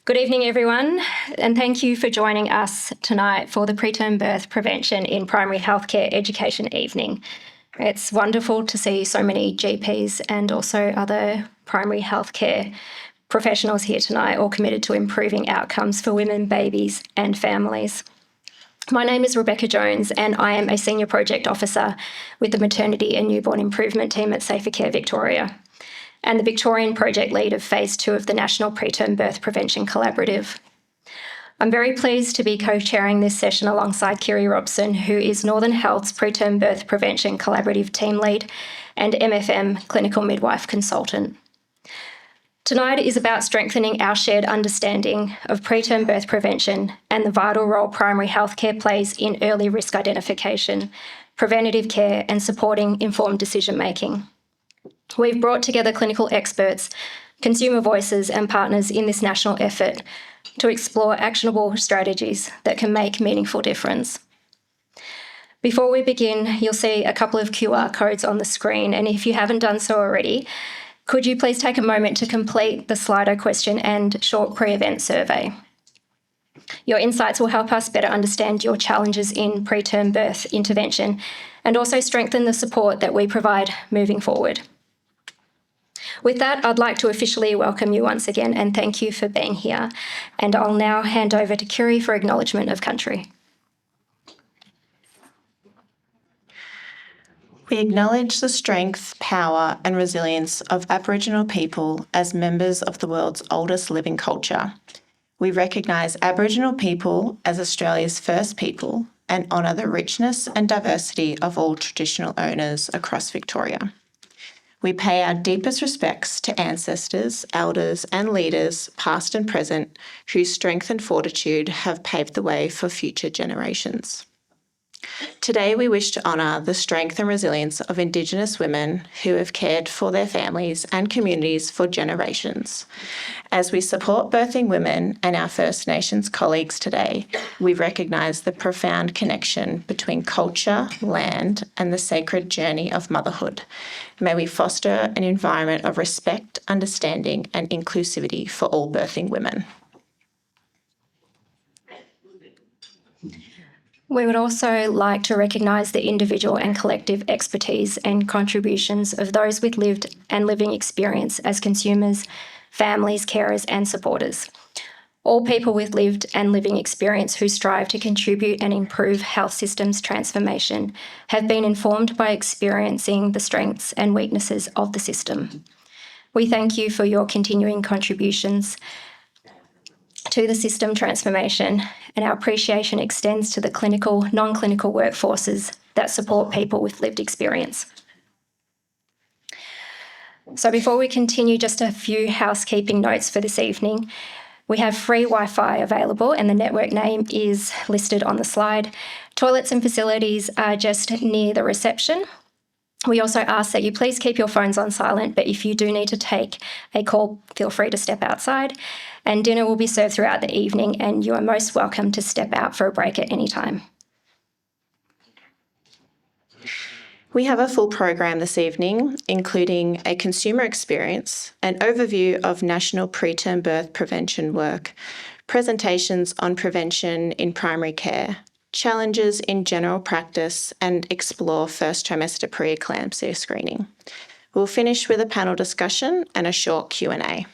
Good evening, everyone, and thank you for joining us tonight for the Preterm Birth Prevention in Primary Healthcare Education evening. It's wonderful to see so many GPs and also other primary healthcare professionals here tonight, all committed to improving outcomes for women, babies, and families. My name is Rebecca Jones, and I am a Senior Project Officer with the Maternity and Newborn Improvement Team at Safer Care Victoria, and the Victorian Project Lead of Phase 2 of the National Preterm Birth Prevention Collaborative. I'm very pleased to be co-chairing this session alongside Kiri Robson, who is Northern Health's Preterm Birth Prevention Collaborative Team Lead and MFM Clinical Midwife Consultant. Tonight is about strengthening our shared understanding of preterm birth prevention and the vital role primary healthcare plays in early risk identification, preventative care, and supporting informed decision-making. We've brought together clinical experts, consumer voices, and partners in this national effort to explore actionable strategies that can make meaningful difference. Before we begin, you'll see a couple of QR codes on the screen, and if you haven't done so already, could you please take a moment to complete the Slido question and short pre-event survey? Your insights will help us better understand your challenges in preterm birth intervention and also strengthen the support that we provide moving forward. With that, I'd like to officially welcome you once again and thank you for being here. And I'll now hand over to Kiri for acknowledgement of country. We acknowledge the strength, power and resilience of Aboriginal people as members of the world's oldest living culture. We recognise Aboriginal people as Australia's first people and honour the richness and diversity of all traditional owners across Victoria. We pay our deepest respects to ancestors, elders and leaders, past and present, whose strength and fortitude have paved the way for future generations. Today, we wish to honour the strength and resilience of Indigenous women who have cared for their families and communities for generations. As we support birthing women and our First Nations colleagues today, we recognise the profound connection between culture, land, and the sacred journey of motherhood. May we foster an environment of respect, understanding, and inclusivity for all birthing women. We would also like to recognise the individual and collective expertise and contributions of those with lived and living experience as consumers, families, carers and supporters. All people with lived and living experience who strive to contribute and improve health systems transformation have been informed by experiencing the strengths and weaknesses of the system. We thank you for your continuing contributions to the system transformation, and our appreciation extends to the clinical, non-clinical workforces that support people with lived experience. So before we continue, just a few housekeeping notes for this evening. We have free Wi-Fi available and the network name is listed on the slide. Toilets and facilities are just near the reception. We also ask that you please keep your phones on silent, but if you do need to take a call, feel free to step outside. And dinner will be served throughout the evening and you are most welcome to step out for a break at any time. We have a full program this evening, including a consumer experience, an overview of national preterm birth prevention work, presentations on prevention in primary care, challenges in general practice, and explore first trimester preeclampsia screening. We'll finish with a panel discussion and a short Q&A.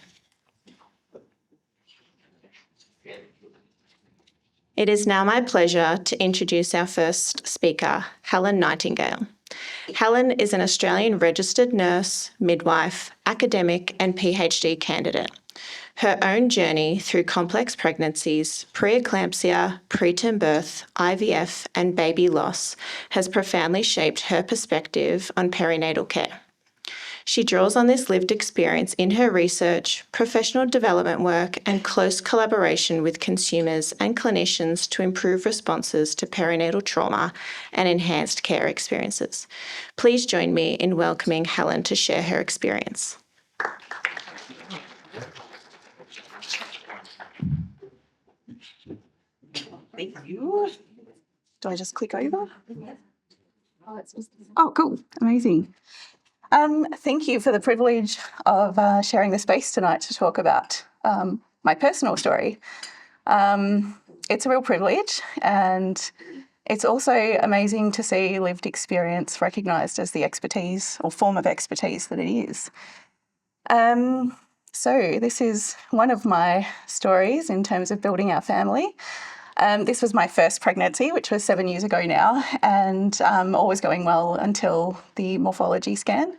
It is now my pleasure to introduce our first speaker, Helen Nightingale. Helen is an Australian registered nurse, midwife, academic and PhD candidate. Her own journey through complex pregnancies, preeclampsia, preterm birth, IVF and baby loss has profoundly shaped her perspective on perinatal care. She draws on this lived experience in her research, professional development work and close collaboration with consumers and clinicians to improve responses to perinatal trauma and enhanced care experiences. Please join me in welcoming Helen to share her experience. Thank you. Do I just click over? Oh, cool. Amazing. Thank you for the privilege of sharing the space tonight to talk about my personal story. It's a real privilege, and it's also amazing to see lived experience recognised as the expertise or form of expertise that it is. So this is one of my stories in terms of building our family. This was my first pregnancy, which was 7 years ago now, and all was going well until the morphology scan.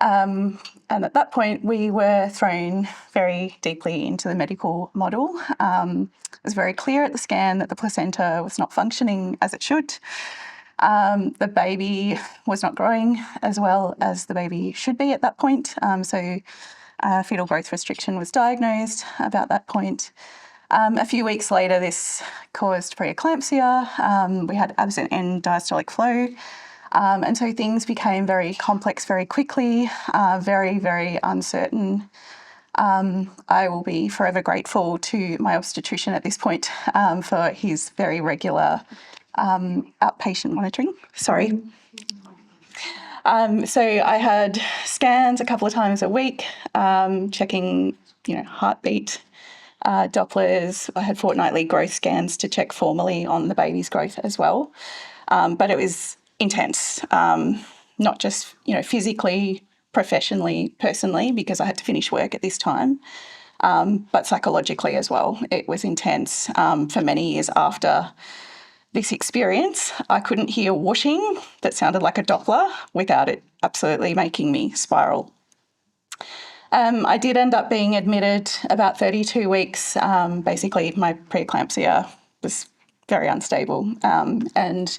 And at that point, we were thrown very deeply into the medical model. It was very clear at the scan that the placenta was not functioning as it should. The baby was not growing as well as the baby should be at that point. So fetal growth restriction was diagnosed about that point. A few weeks later, this caused preeclampsia. We had absent end diastolic flow. And so things became very complex very quickly, very, very uncertain. I will be forever grateful to my obstetrician at this point for his very regular outpatient monitoring. Sorry. So I had scans a couple of times a week, checking, heartbeat, Dopplers. I had fortnightly growth scans to check formally on the baby's growth as well. But it was intense, not just, physically, professionally, personally, because I had to finish work at this time, but psychologically as well. It was intense for many years after this experience. I couldn't hear whooshing that sounded like a Doppler without it absolutely making me spiral. I did end up being admitted about 32 weeks. Basically, my preeclampsia was very unstable, and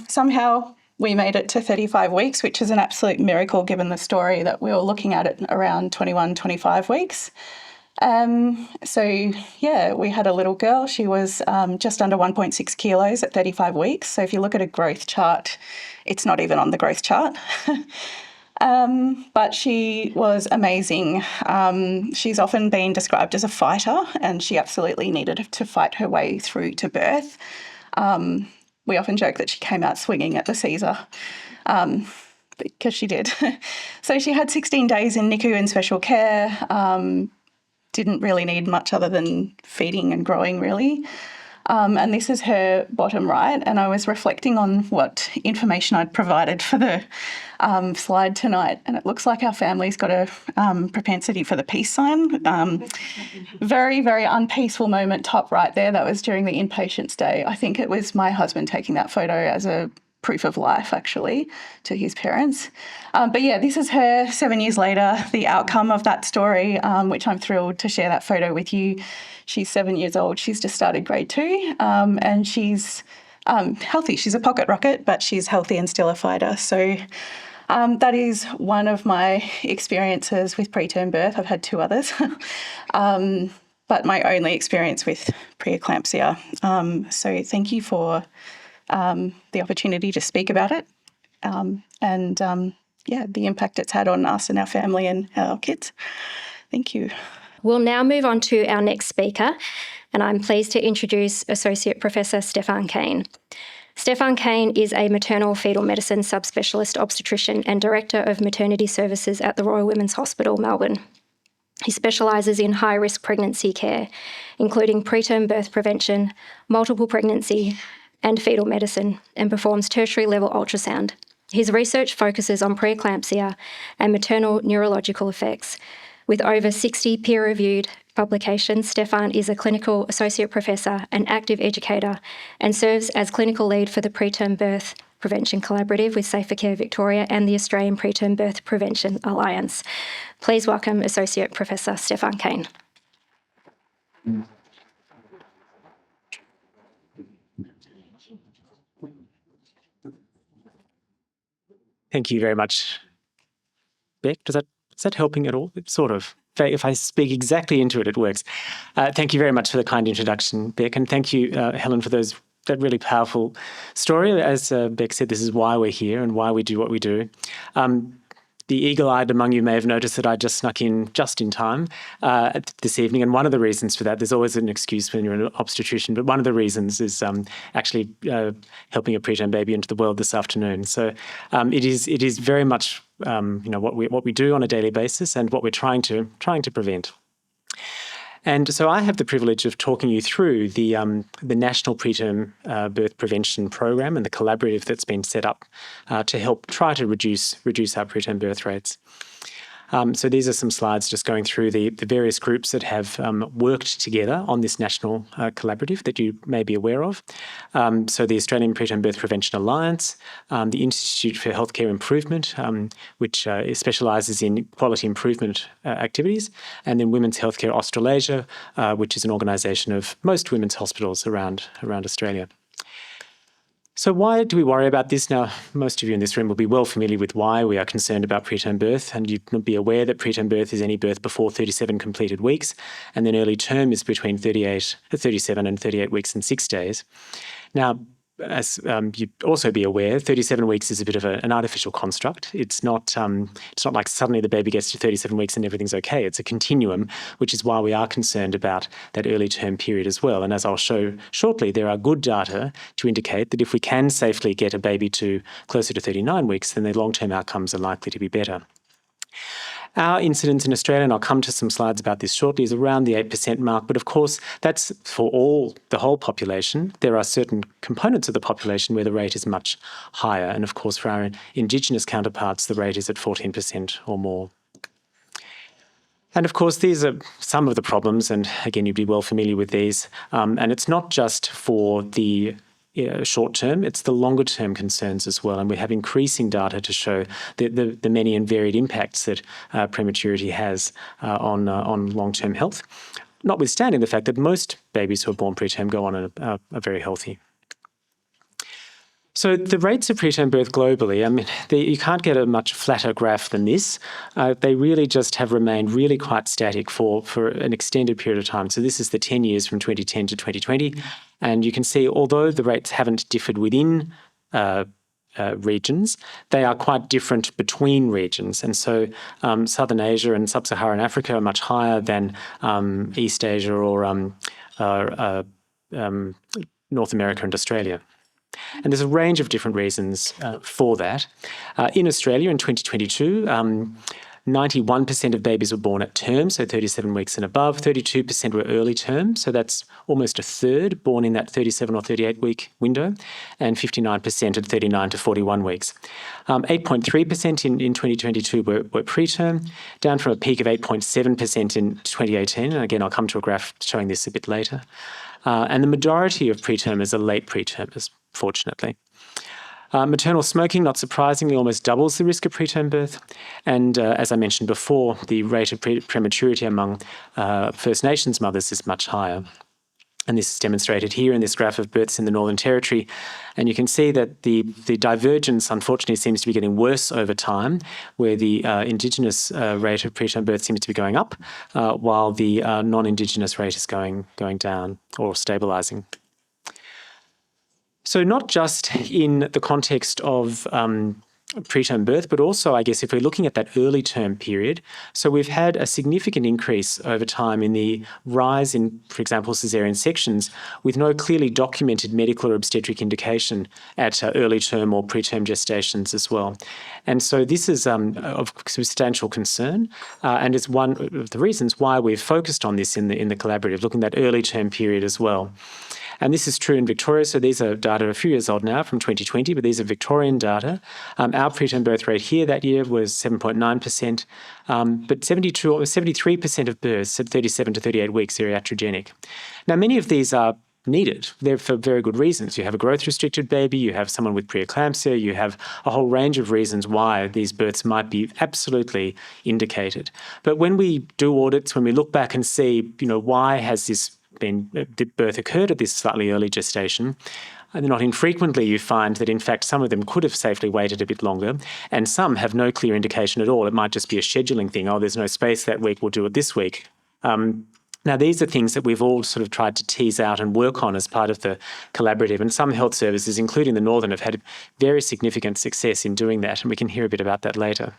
somehow we made it to 35 weeks, which is an absolute miracle given the story that we were looking at it around 21, 25 weeks. We had a little girl. She was just under 1.6 kilos at 35 weeks. So if you look at a growth chart, it's not even on the growth chart. But she was amazing. She's often been described as a fighter, and she absolutely needed to fight her way through to birth. We often joke that she came out swinging at the Caesar, because she did. So she had 16 days in NICU and special care, didn't really need much other than feeding and growing, really. And this is her bottom right, and I was reflecting on what information I'd provided for the slide tonight, and it looks like our family's got a propensity for the peace sign. Very, very unpeaceful moment top right there. That was during the inpatient stay. I think it was my husband taking that photo as a proof of life, actually, to his parents. But yeah, this is her 7 years later, the outcome of that story, which I'm thrilled to share that photo with you. She's 7 years old. She's just started grade 2, and she's healthy. She's a pocket rocket, but she's healthy and still a fighter. So that is one of my experiences with preterm birth. I've had 2 others, but my only experience with preeclampsia. So thank you for the opportunity to speak about it, and the impact it's had on us and our family and our kids. Thank you. We'll now move on to our next speaker, and I'm pleased to introduce Associate Professor Stefan Kane. Stefan Kane is a maternal fetal medicine subspecialist obstetrician and Director of Maternity Services at the Royal Women's Hospital, Melbourne. He specialises in high-risk pregnancy care, including preterm birth prevention, multiple pregnancy, and fetal medicine, and performs tertiary-level ultrasound. His research focuses on preeclampsia and maternal neurological effects. With over 60 peer-reviewed publications, Stefan is a clinical associate professor and active educator, and serves as clinical lead for the Preterm Birth Prevention Collaborative with Safer Care Victoria and the Australian Preterm Birth Prevention Alliance. Please welcome Associate Professor Stefan Kane. Thank you very much, Beck. Is that helping at all? Sort of. If I speak exactly into it, it works. Thank you very much for the kind introduction, Beck, and thank you, Helen, for that really powerful story. As Beck said, this is why we're here and why we do what we do. The eagle-eyed among you may have noticed that I just snuck in just in time this evening, and one of the reasons for that, there's always an excuse when you're an obstetrician, but one of the reasons is actually helping a preterm baby into the world this afternoon. So it is very much what we do on a daily basis and what we're trying to prevent. And so I have the privilege of talking you through the National Preterm Birth Prevention Program and the collaborative that's been set up to help try to reduce our preterm birth rates. So these are some slides just going through the various groups that have worked together on this national collaborative that you may be aware of. So the Australian Preterm Birth Prevention Alliance, the Institute for Healthcare Improvement, which specialises in quality improvement activities, and then Women's Healthcare Australasia, which is an organisation of most women's hospitals around Australia. So why do we worry about this? Now, most of you in this room will be well familiar with why we are concerned about preterm birth, and you'd be aware that preterm birth is any birth before 37 completed weeks, and then early term is between 37 and 38 weeks and 6 days. Now, as you'd also be aware, 37 weeks is a bit of an artificial construct. It's not like suddenly the baby gets to 37 weeks and everything's okay. It's a continuum, which is why we are concerned about that early term period as well. And as I'll show shortly, there are good data to indicate that if we can safely get a baby to closer to 39 weeks, then the long-term outcomes are likely to be better. Our incidence in Australia, and I'll come to some slides about this shortly, is around the 8% mark. But of course, that's for the whole population. There are certain components of the population where the rate is much higher. And of course, for our Indigenous counterparts, the rate is at 14% or more. And of course, these are some of the problems. And again, you'd be well familiar with these. And it's not just for the short term, it's the longer term concerns as well. And we have increasing data to show the many and varied impacts that prematurity has on long-term health, notwithstanding the fact that most babies who are born preterm go on and are very healthy. So the rates of preterm birth globally, I mean, you can't get a much flatter graph than this. They really just have remained really quite static for an extended period of time. So this is the 10 years from 2010 to 2020. And you can see, although the rates haven't differed within regions, they are quite different between regions. And so Southern Asia and Sub-Saharan Africa are much higher than East Asia or North America and Australia. And there's a range of different reasons for that. In Australia in 2022, 91% of babies were born at term, so 37 weeks and above. 32% were early term, so that's almost a third born in that 37 or 38 week window, and 59% at 39 to 41 weeks. 8.3% in 2022 were preterm, down from a peak of 8.7% in 2018. And again, I'll come to a graph showing this a bit later. And the majority of pretermers are late pretermers, fortunately. Maternal smoking, not surprisingly, almost doubles the risk of preterm birth. And as I mentioned before, the rate of prematurity among First Nations mothers is much higher. And this is demonstrated here in this graph of births in the Northern Territory. And you can see that the divergence, unfortunately, seems to be getting worse over time, where the Indigenous rate of preterm birth seems to be going up, while the non-Indigenous rate is going down or stabilising. So not just in the context of preterm birth, but also, I guess, if we're looking at that early term period, so we've had a significant increase over time in the rise in, for example, caesarean sections with no clearly documented medical or obstetric indication at early term or preterm gestations as well. And so this is of substantial concern and is one of the reasons why we've focused on this in the collaborative, looking at that early term period as well. And this is true in Victoria. So these are data a few years old now from 2020, but these are Victorian data. Our preterm birth rate here that year was 7.9%, but 73% of births at 37 to 38 weeks are iatrogenic. Now, many of these are needed. They're for very good reasons. You have a growth-restricted baby, you have someone with preeclampsia, you have a whole range of reasons why these births might be absolutely indicated. But when we do audits, when we look back and see, why has this birth occurred at this slightly early gestation, and not infrequently you find that in fact some of them could have safely waited a bit longer, and some have no clear indication at all. It might just be a scheduling thing. Oh, there's no space that week, we'll do it this week. Now, these are things that we've all sort of tried to tease out and work on as part of the collaborative, and some health services, including the Northern, have had very significant success in doing that, and we can hear a bit about that later.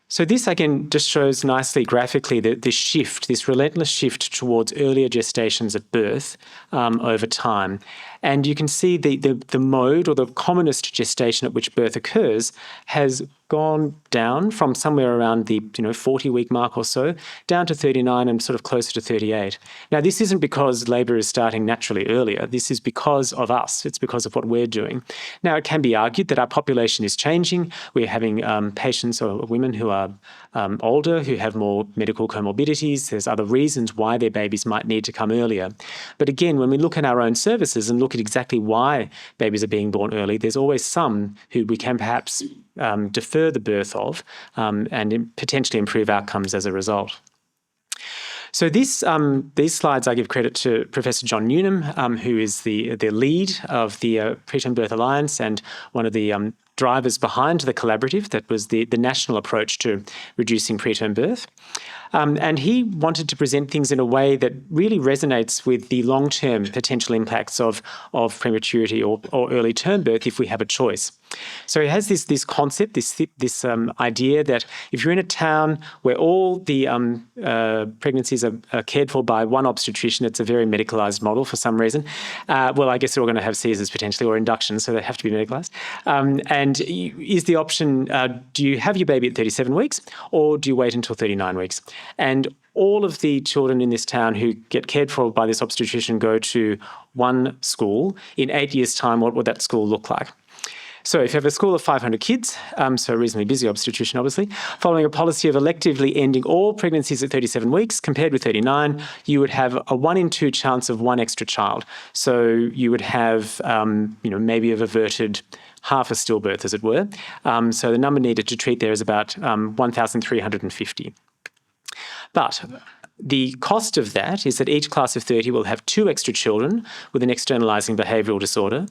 So this, again, just shows nicely graphically this shift, this relentless shift towards earlier gestations at birth over time. And you can see the mode or the commonest gestation at which birth occurs has gone down from somewhere around the 40-week mark or so down to 39 and sort of closer to 38. Now, this isn't because labour is starting naturally earlier. This is because of us. It's because of what we're doing. Now, it can be argued that our population is changing. We're having patients or women who are older, who have more medical comorbidities. There's other reasons why their babies might need to come earlier. But again, when we look at our own services and look at exactly why babies are being born early, there's always some who we can perhaps defer the birth of and potentially improve outcomes as a result. So these slides I give credit to Professor John Newnham, who is the lead of the Preterm Birth Alliance and one of the drivers behind the collaborative that was the national approach to reducing preterm birth. And he wanted to present things in a way that really resonates with the long-term potential impacts of prematurity or early term birth if we have a choice. So he has this concept, this idea that if you're in a town where all the pregnancies are cared for by one obstetrician, it's a very medicalised model for some reason. Well, I guess they're all going to have Caesars potentially or inductions, so they have to be medicalised. And is the option, do you have your baby at 37 weeks or do you wait until 39 weeks? And all of the children in this town who get cared for by this obstetrician go to one school. In 8 years' time, what would that school look like? So if you have a school of 500 kids, so a reasonably busy obstetrician, obviously, following a policy of electively ending all pregnancies at 37 weeks compared with 39, you would have a 1 in 2 chance of one extra child. So you would have, maybe have averted half a stillbirth, as it were. So the number needed to treat there is about 1,350. But the cost of that is that each class of 30 will have 2 extra children with an externalising behavioural disorder.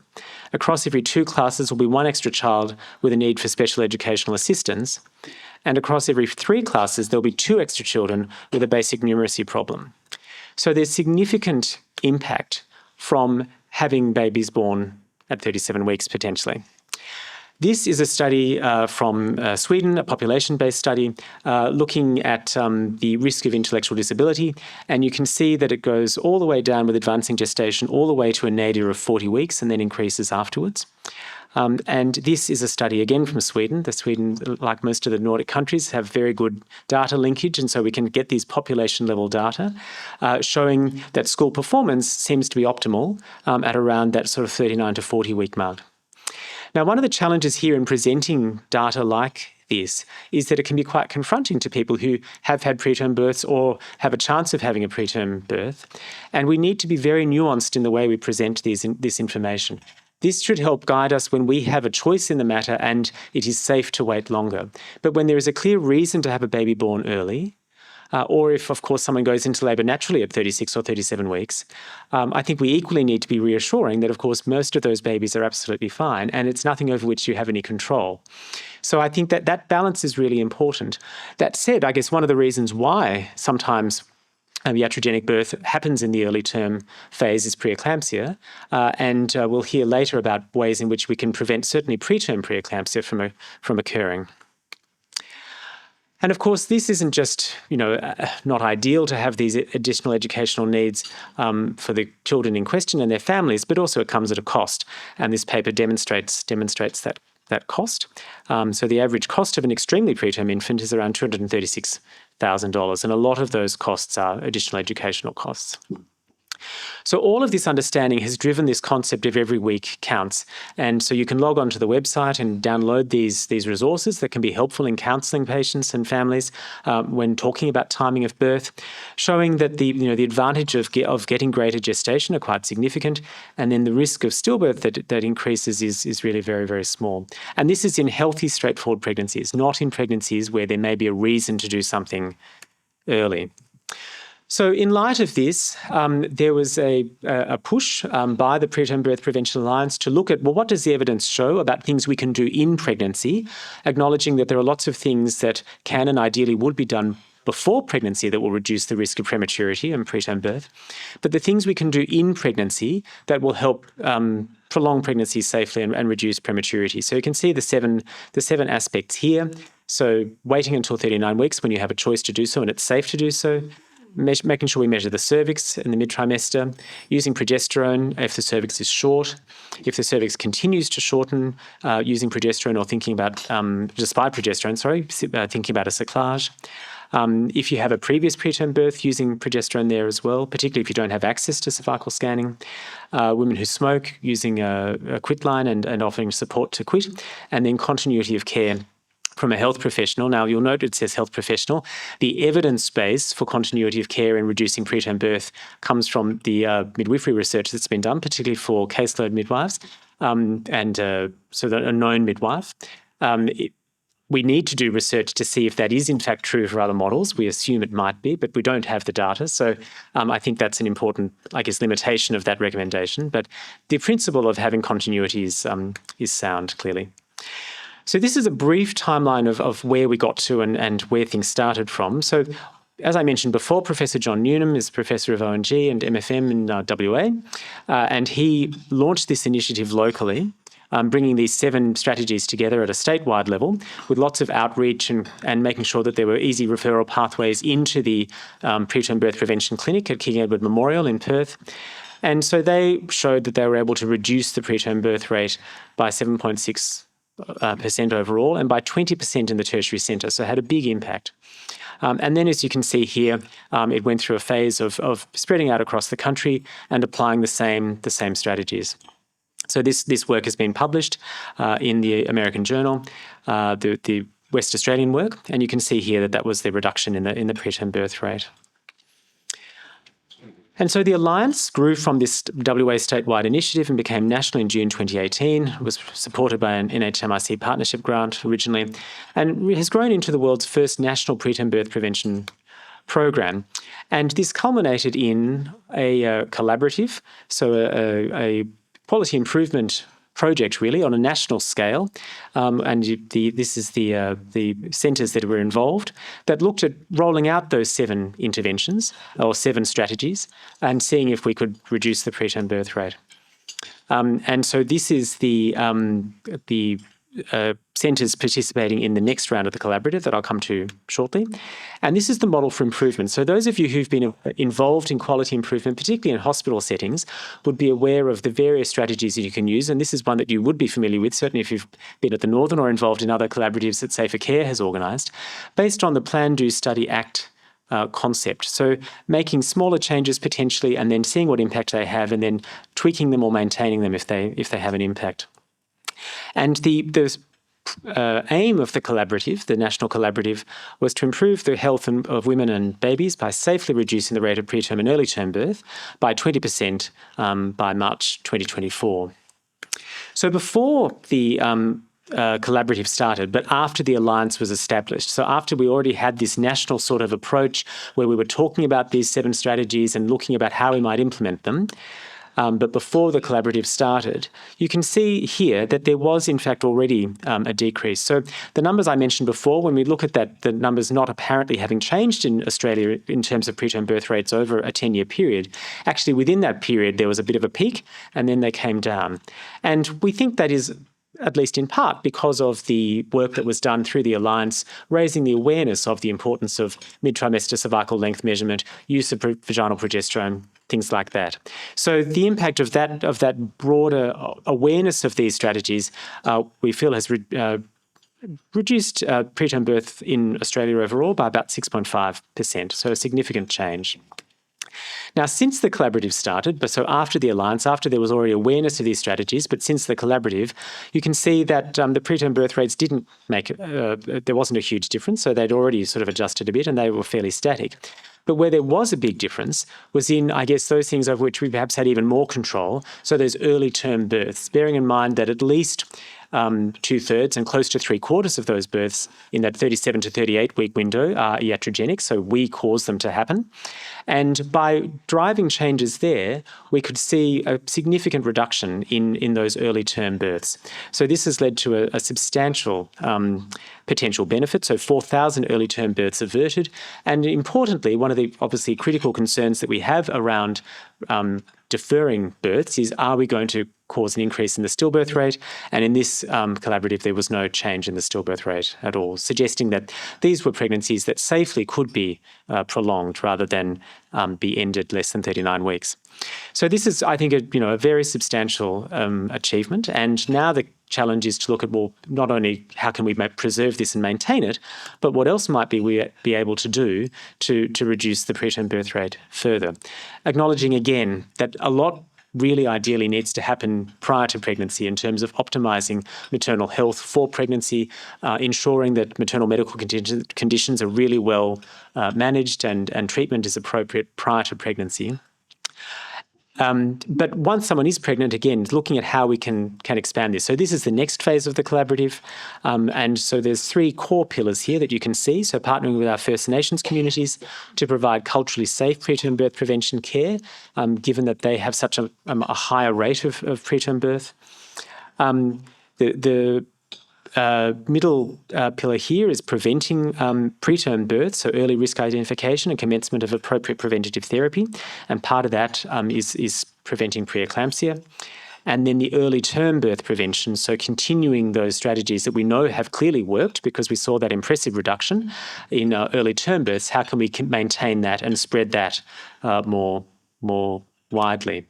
Across every 2 classes will be 1 extra child with a need for special educational assistance. And across every 3 classes, there'll be 2 extra children with a basic numeracy problem. So there's significant impact from having babies born at 37 weeks potentially. This is a study from Sweden, a population-based study, looking at the risk of intellectual disability. And you can see that it goes all the way down with advancing gestation, all the way to a nadir of 40 weeks and then increases afterwards. And this is a study, again, from Sweden. Sweden, like most of the Nordic countries, have very good data linkage, and so we can get these population-level data showing that school performance seems to be optimal at around that sort of 39 to 40-week mark. Now, one of the challenges here in presenting data like this is that it can be quite confronting to people who have had preterm births or have a chance of having a preterm birth. And we need to be very nuanced in the way we present this information. This should help guide us when we have a choice in the matter and it is safe to wait longer. But when there is a clear reason to have a baby born early, or if, of course, someone goes into labour naturally at 36 or 37 weeks, I think we equally need to be reassuring that, of course, most of those babies are absolutely fine and it's nothing over which you have any control. So I think that balance is really important. That said, I guess one of the reasons why sometimes iatrogenic birth happens in the early term phase is preeclampsia, and we'll hear later about ways in which we can prevent certainly preterm preeclampsia from occurring. And of course, this isn't just, not ideal to have these additional educational needs for the children in question and their families, but also it comes at a cost. And this paper demonstrates that cost. So the average cost of an extremely preterm infant is around $236,000, and a lot of those costs are additional educational costs. So all of this understanding has driven this concept of every week counts. And so you can log onto the website and download these resources that can be helpful in counselling patients and families when talking about timing of birth, showing that the advantage of getting greater gestation are quite significant, and then the risk of stillbirth that increases is really very, very small. And this is in healthy, straightforward pregnancies, not in pregnancies where there may be a reason to do something early. So in light of this, there was a push by the Preterm Birth Prevention Alliance to look at, well, what does the evidence show about things we can do in pregnancy, acknowledging that there are lots of things that can and ideally would be done before pregnancy that will reduce the risk of prematurity and preterm birth, but the things we can do in pregnancy that will help prolong pregnancy safely and reduce prematurity. So you can see the seven aspects here. So waiting until 39 weeks when you have a choice to do so and it's safe to do so. making sure we measure the cervix in the mid-trimester, using progesterone if the cervix is short. If the cervix continues to shorten, using progesterone or thinking about, despite progesterone, thinking about a cerclage. If you have a previous preterm birth, using progesterone there as well, particularly if you don't have access to cervical scanning. Women who smoke, using a quit line and offering support to quit. And then continuity of care from a health professional. Now, you'll note it says health professional. The evidence base for continuity of care in reducing preterm birth comes from the midwifery research that's been done, particularly for caseload midwives, so that a known midwife. We need to do research to see if that is in fact true for other models. We assume it might be, but we don't have the data. So I think that's an important, limitation of that recommendation. But the principle of having continuity is sound, clearly. So this is a brief timeline of where we got to and where things started from. So as I mentioned before, Professor John Newnham is Professor of ONG and MFM in WA, and he launched this initiative locally, bringing these 7 strategies together at a statewide level with lots of outreach and making sure that there were easy referral pathways into the Preterm Birth Prevention Clinic at King Edward Memorial in Perth. And so they showed that they were able to reduce the preterm birth rate by 7.6% overall and by 20% in the tertiary centre, so it had a big impact. And then, as you can see here, it went through a phase of spreading out across the country and applying the same strategies. So this work has been published in the American Journal, the West Australian work, and you can see here that was the reduction in the preterm birth rate. And so the Alliance grew from this WA statewide initiative and became national in June 2018. It was supported by an NHMRC partnership grant originally, and has grown into the world's first national preterm birth prevention program. And this culminated in a collaborative, so a quality improvement project, really, on a national scale. This is the centres that were involved that looked at rolling out those 7 interventions or 7 strategies and seeing if we could reduce the preterm birth rate. And so this is the centres participating in the next round of the collaborative that I'll come to shortly. And this is the model for improvement. So those of you who've been involved in quality improvement, particularly in hospital settings, would be aware of the various strategies that you can use. And this is one that you would be familiar with, certainly if you've been at the Northern or involved in other collaboratives that Safer Care has organised, based on the Plan, Do, Study, Act concept. So making smaller changes potentially and then seeing what impact they have and then tweaking them or maintaining them if they have an impact. And the aim of the collaborative, the national collaborative, was to improve the health of women and babies by safely reducing the rate of preterm and early term birth by 20% by March 2024. So before the collaborative started, but after the Alliance was established. So after we already had this national sort of approach where we were talking about these 7 strategies and looking about how we might implement them, but before the collaborative started, you can see here that there was, in fact, already a decrease. So the numbers I mentioned before, when we look at that, the numbers not apparently having changed in Australia in terms of preterm birth rates over a 10-year period, actually within that period there was a bit of a peak and then they came down. And we think that is at least in part because of the work that was done through the Alliance, raising the awareness of the importance of mid-trimester cervical length measurement, use of vaginal progesterone, things like that. So the impact of that broader awareness of these strategies, we feel has reduced preterm birth in Australia overall by about 6.5%, so a significant change. Now, since the collaborative started, so after the Alliance, after there was already awareness of these strategies, but since the collaborative, you can see that the preterm birth rates didn't make, there wasn't a huge difference, so they'd already sort of adjusted a bit and they were fairly static. But where there was a big difference was in, I guess, those things over which we perhaps had even more control, so those early term births, bearing in mind that at least 2/3 and close to 3/4 of those births in that 37 to 38 week window are iatrogenic, so we cause them to happen. And by driving changes there, we could see a significant reduction in those early term births. So this has led to a substantial potential benefit, so 4,000 early term births averted. And importantly, one of the obviously critical concerns that we have around deferring births is, are we going to cause an increase in the stillbirth rate? And in this collaborative, there was no change in the stillbirth rate at all, suggesting that these were pregnancies that safely could be prolonged rather than be ended less than 39 weeks. So this is, I think, a very substantial achievement. And now the challenge is to look at, well, not only how can we preserve this and maintain it, but what else might we be able to do to reduce the preterm birth rate further. Acknowledging again that a lot really ideally needs to happen prior to pregnancy in terms of optimising maternal health for pregnancy, ensuring that maternal medical conditions are really well managed and treatment is appropriate prior to pregnancy. But once someone is pregnant, again, looking at how we can expand this. So this is the next phase of the collaborative. And so there's 3 core pillars here that you can see. So partnering with our First Nations communities to provide culturally safe preterm birth prevention care, given that they have such a higher rate of preterm birth. The middle pillar here is preventing preterm birth, so early risk identification and commencement of appropriate preventative therapy. And part of that is preventing preeclampsia. And then the early term birth prevention, so continuing those strategies that we know have clearly worked because we saw that impressive reduction in early term births. How can we maintain that and spread that more widely?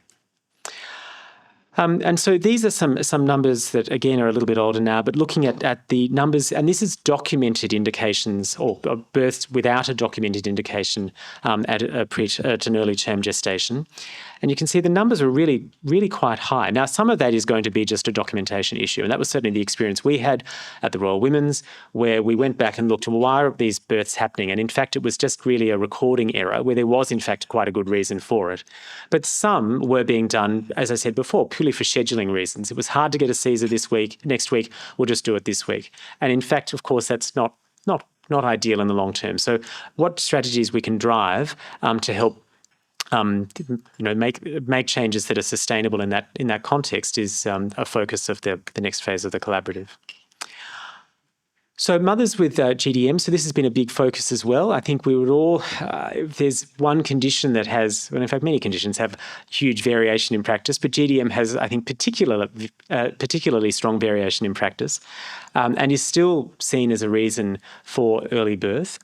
And so these are some numbers that, again, are a little bit older now, but looking at the numbers, and this is documented indications or births without a documented indication at an early term gestation. And you can see the numbers are really, really quite high. Now, some of that is going to be just a documentation issue, and that was certainly the experience we had at the Royal Women's, where we went back and looked at, well, why are these births happening? And in fact, it was just really a recording error where there was, in fact, quite a good reason for it. But some were being done, as I said before, purely for scheduling reasons. It was hard to get a Caesar this week. Next week, we'll just do it this week. And in fact, of course, that's not ideal in the long term. So what strategies we can drive to help make changes that are sustainable in that context is a focus of the next phase of the collaborative. So mothers with GDM, so this has been a big focus as well. I think we would all, if there's one condition that has, well, in fact, many conditions have huge variation in practice, but GDM has, I think, particularly strong variation in practice and is still seen as a reason for early birth,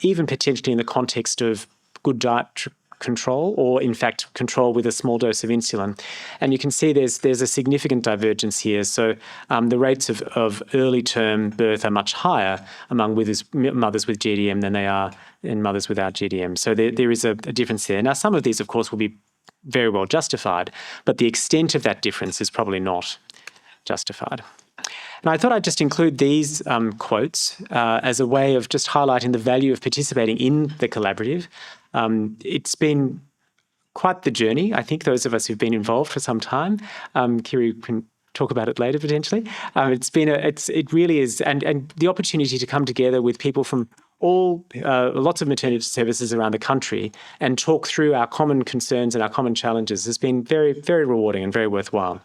even potentially in the context of good diet control or, in fact, control with a small dose of insulin. And you can see there's a significant divergence here. So the rates of early term birth are much higher among mothers with GDM than they are in mothers without GDM. So there is a difference there. Now, some of these, of course, will be very well justified, but the extent of that difference is probably not justified. And I thought I'd just include these quotes as a way of just highlighting the value of participating in the collaborative. It's been quite the journey. I think those of us who've been involved for some time, Kiri can talk about it later potentially. It really is, and the opportunity to come together with people from lots of maternity services around the country and talk through our common concerns and our common challenges has been very, very rewarding and very worthwhile.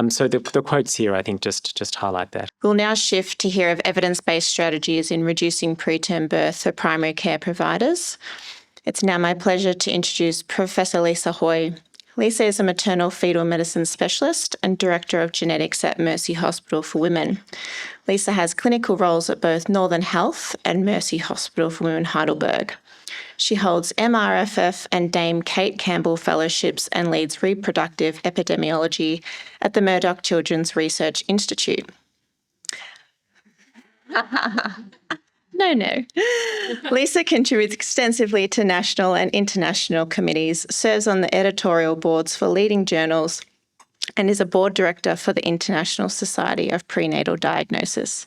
So the quotes here, I think, just highlight that. We'll now shift to hear of evidence-based strategies in reducing preterm birth for primary care providers. It's now my pleasure to introduce Professor Lisa Hoy. Lisa is a maternal fetal medicine specialist and Director of Genetics at Mercy Hospital for Women. Lisa has clinical roles at both Northern Health and Mercy Hospital for Women Heidelberg. She holds MRFF and Dame Kate Campbell Fellowships and leads reproductive epidemiology at the Murdoch Children's Research Institute. No. Lisa contributes extensively to national and international committees, serves on the editorial boards for leading journals, and is a board director for the International Society of Prenatal Diagnosis.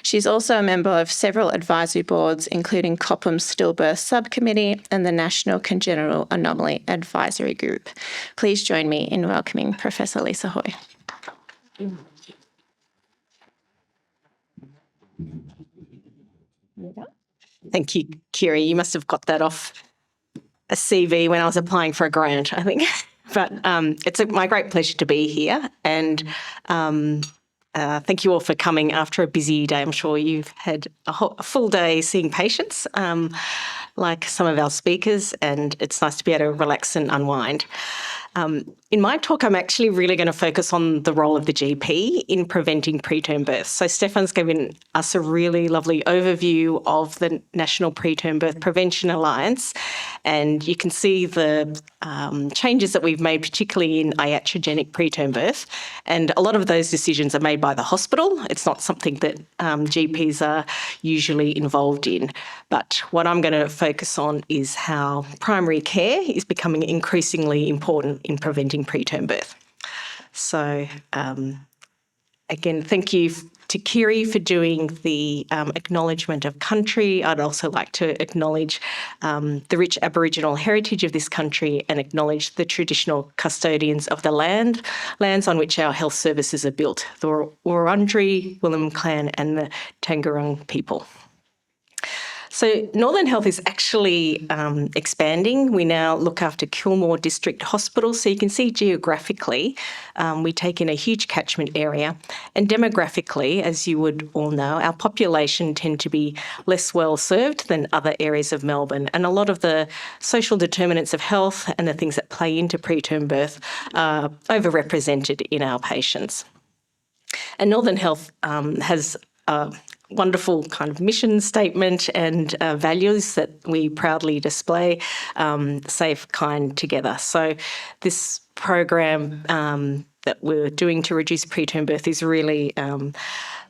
She's also a member of several advisory boards, including COPPM's Stillbirth Subcommittee and the National Congenital Anomaly Advisory Group. Please join me in welcoming Professor Lisa Hoy. Thank you, Kiri. You must have got that off a CV when I was applying for a grant, I think. But it's my great pleasure to be here, and thank you all for coming after a busy day. I'm sure you've had a full day seeing patients. like some of our speakers, and it's nice to be able to relax and unwind. In my talk, I'm actually really going to focus on the role of the GP in preventing preterm birth. So Stefan's given us a really lovely overview of the National Preterm Birth Prevention Alliance, and you can see the changes that we've made, particularly in iatrogenic preterm birth. And a lot of those decisions are made by the hospital. It's not something that GPs are usually involved in. But what I'm going to focus on is how primary care is becoming increasingly important in preventing preterm birth. So again, thank you to Kiri for doing the acknowledgement of country. I'd also like to acknowledge the rich Aboriginal heritage of this country and acknowledge the traditional custodians of the lands on which our health services are built, the Wurundjeri, Willam clan and the Tangerang people. So Northern Health is actually expanding. We now look after Kilmore District Hospital. So you can see geographically, we take in a huge catchment area. And demographically, as you would all know, our population tend to be less well served than other areas of Melbourne. And a lot of the social determinants of health and the things that play into preterm birth are overrepresented in our patients. And Northern Health has wonderful kind of mission statement and values that we proudly display, safe, kind, together. So this program that we're doing to reduce preterm birth is really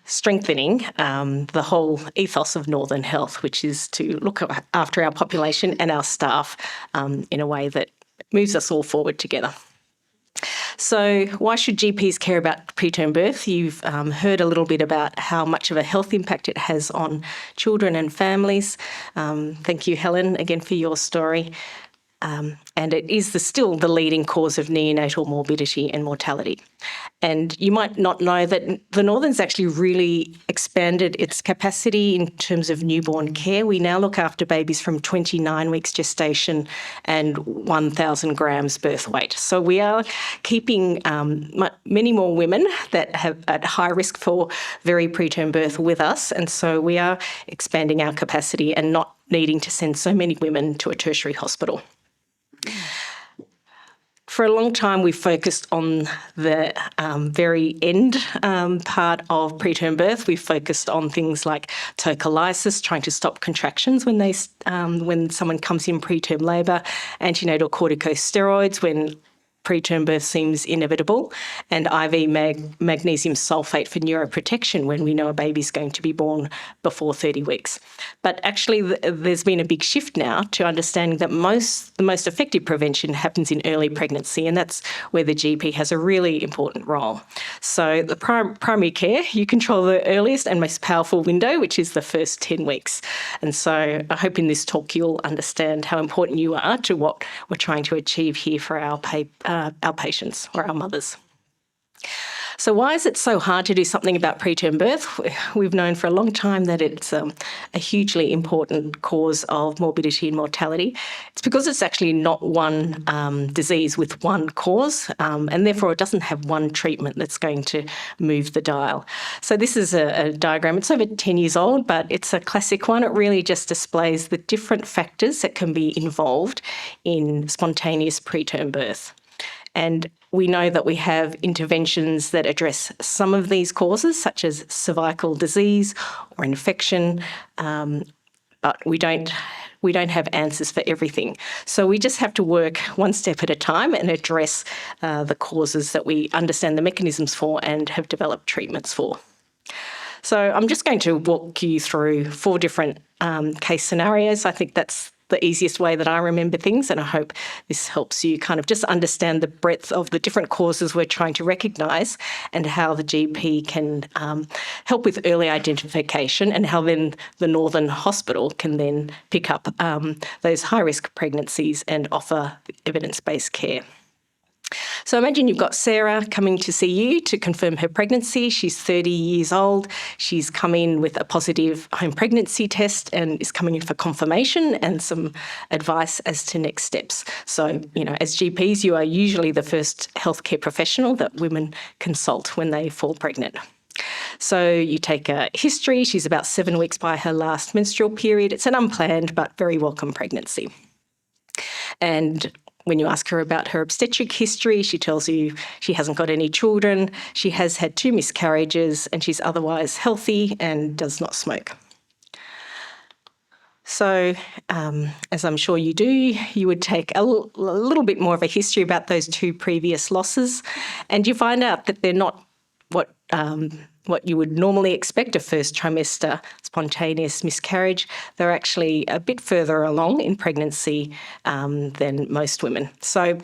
strengthening the whole ethos of Northern Health, which is to look after our population and our staff in a way that moves us all forward together. So why should GPs care about preterm birth? You've heard a little bit about how much of a health impact it has on children and families. Thank you, Helen, again for your story. And it is still the leading cause of neonatal morbidity and mortality. And you might not know that the Northern's actually really expanded its capacity in terms of newborn care. We now look after babies from 29 weeks gestation and 1,000 grams birth weight. So we are keeping many more women that have at high risk for very preterm birth with us. And so we are expanding our capacity and not needing to send so many women to a tertiary hospital. For a long time, we've focused on the very end part of preterm birth. We've focused on things like tocolysis, trying to stop contractions when someone comes in preterm labour, antenatal corticosteroids when preterm birth seems inevitable, and IV magnesium sulfate for neuroprotection when we know a baby's going to be born before 30 weeks. But actually, there's been a big shift now to understanding that the most effective prevention happens in early pregnancy, and that's where the GP has a really important role. So the primary care, you control the earliest and most powerful window, which is the first 10 weeks. And so I hope in this talk you'll understand how important you are to what we're trying to achieve here for our patients or our mothers. So why is it so hard to do something about preterm birth? We've known for a long time that it's a hugely important cause of morbidity and mortality. It's because it's actually not one disease with one cause, and therefore it doesn't have one treatment that's going to move the dial. So this is a diagram. It's over 10 years old, but it's a classic one. It really just displays the different factors that can be involved in spontaneous preterm birth. And we know that we have interventions that address some of these causes, such as cervical disease or infection, but we don't have answers for everything. So we just have to work one step at a time and address the causes that we understand the mechanisms for and have developed treatments for. So I'm just going to walk you through 4 different case scenarios. I think that's the easiest way that I remember things, and I hope this helps you kind of just understand the breadth of the different causes we're trying to recognise and how the GP can help with early identification, and how then the Northern Hospital can then pick up those high-risk pregnancies and offer evidence-based care. So imagine you've got Sarah coming to see you to confirm her pregnancy. She's 30 years old. She's come in with a positive home pregnancy test and is coming in for confirmation and some advice as to next steps. So, as GPs, you are usually the first healthcare professional that women consult when they fall pregnant. So you take a history. She's about 7 weeks by her last menstrual period. It's an unplanned but very welcome pregnancy. And when you ask her about her obstetric history, she tells you she hasn't got any children, she has had 2 miscarriages, and she's otherwise healthy and does not smoke. So, as I'm sure you do, you would take a little bit more of a history about those 2 previous losses, and you find out that they're not what you would normally expect a first trimester spontaneous miscarriage. They're actually a bit further along in pregnancy than most women. So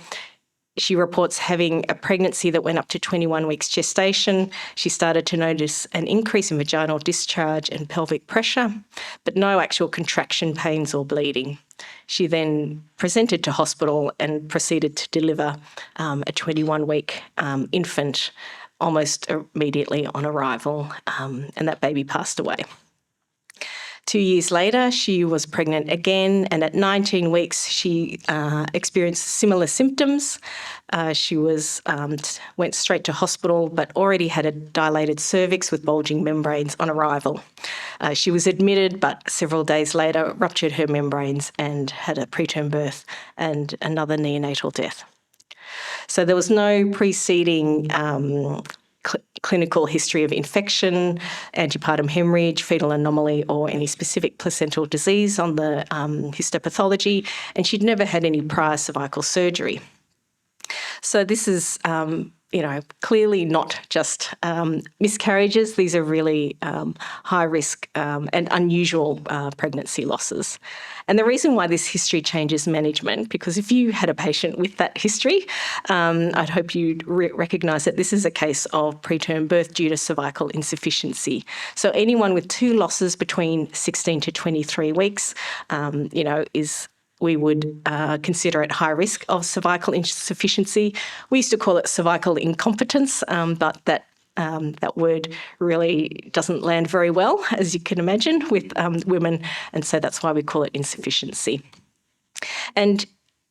she reports having a pregnancy that went up to 21 weeks gestation. She started to notice an increase in vaginal discharge and pelvic pressure, but no actual contraction pains or bleeding. She then presented to hospital and proceeded to deliver a 21-week infant almost immediately on arrival, and that baby passed away. 2 years later, she was pregnant again, and at 19 weeks, she experienced similar symptoms. She went straight to hospital, but already had a dilated cervix with bulging membranes on arrival. She was admitted, but several days later ruptured her membranes and had a preterm birth and another neonatal death. So there was no preceding clinical history of infection, antepartum hemorrhage, fetal anomaly, or any specific placental disease on the histopathology, and she'd never had any prior cervical surgery. So this is, clearly not just miscarriages. These are really high risk and unusual pregnancy losses. And the reason why this history changes management, because if you had a patient with that history, I'd hope you'd recognise that this is a case of preterm birth due to cervical insufficiency. So anyone with 2 losses between 16 to 23 weeks, we would consider at high risk of cervical insufficiency. We used to call it cervical incompetence, but that word really doesn't land very well, as you can imagine, with women, and so that's why we call it insufficiency. And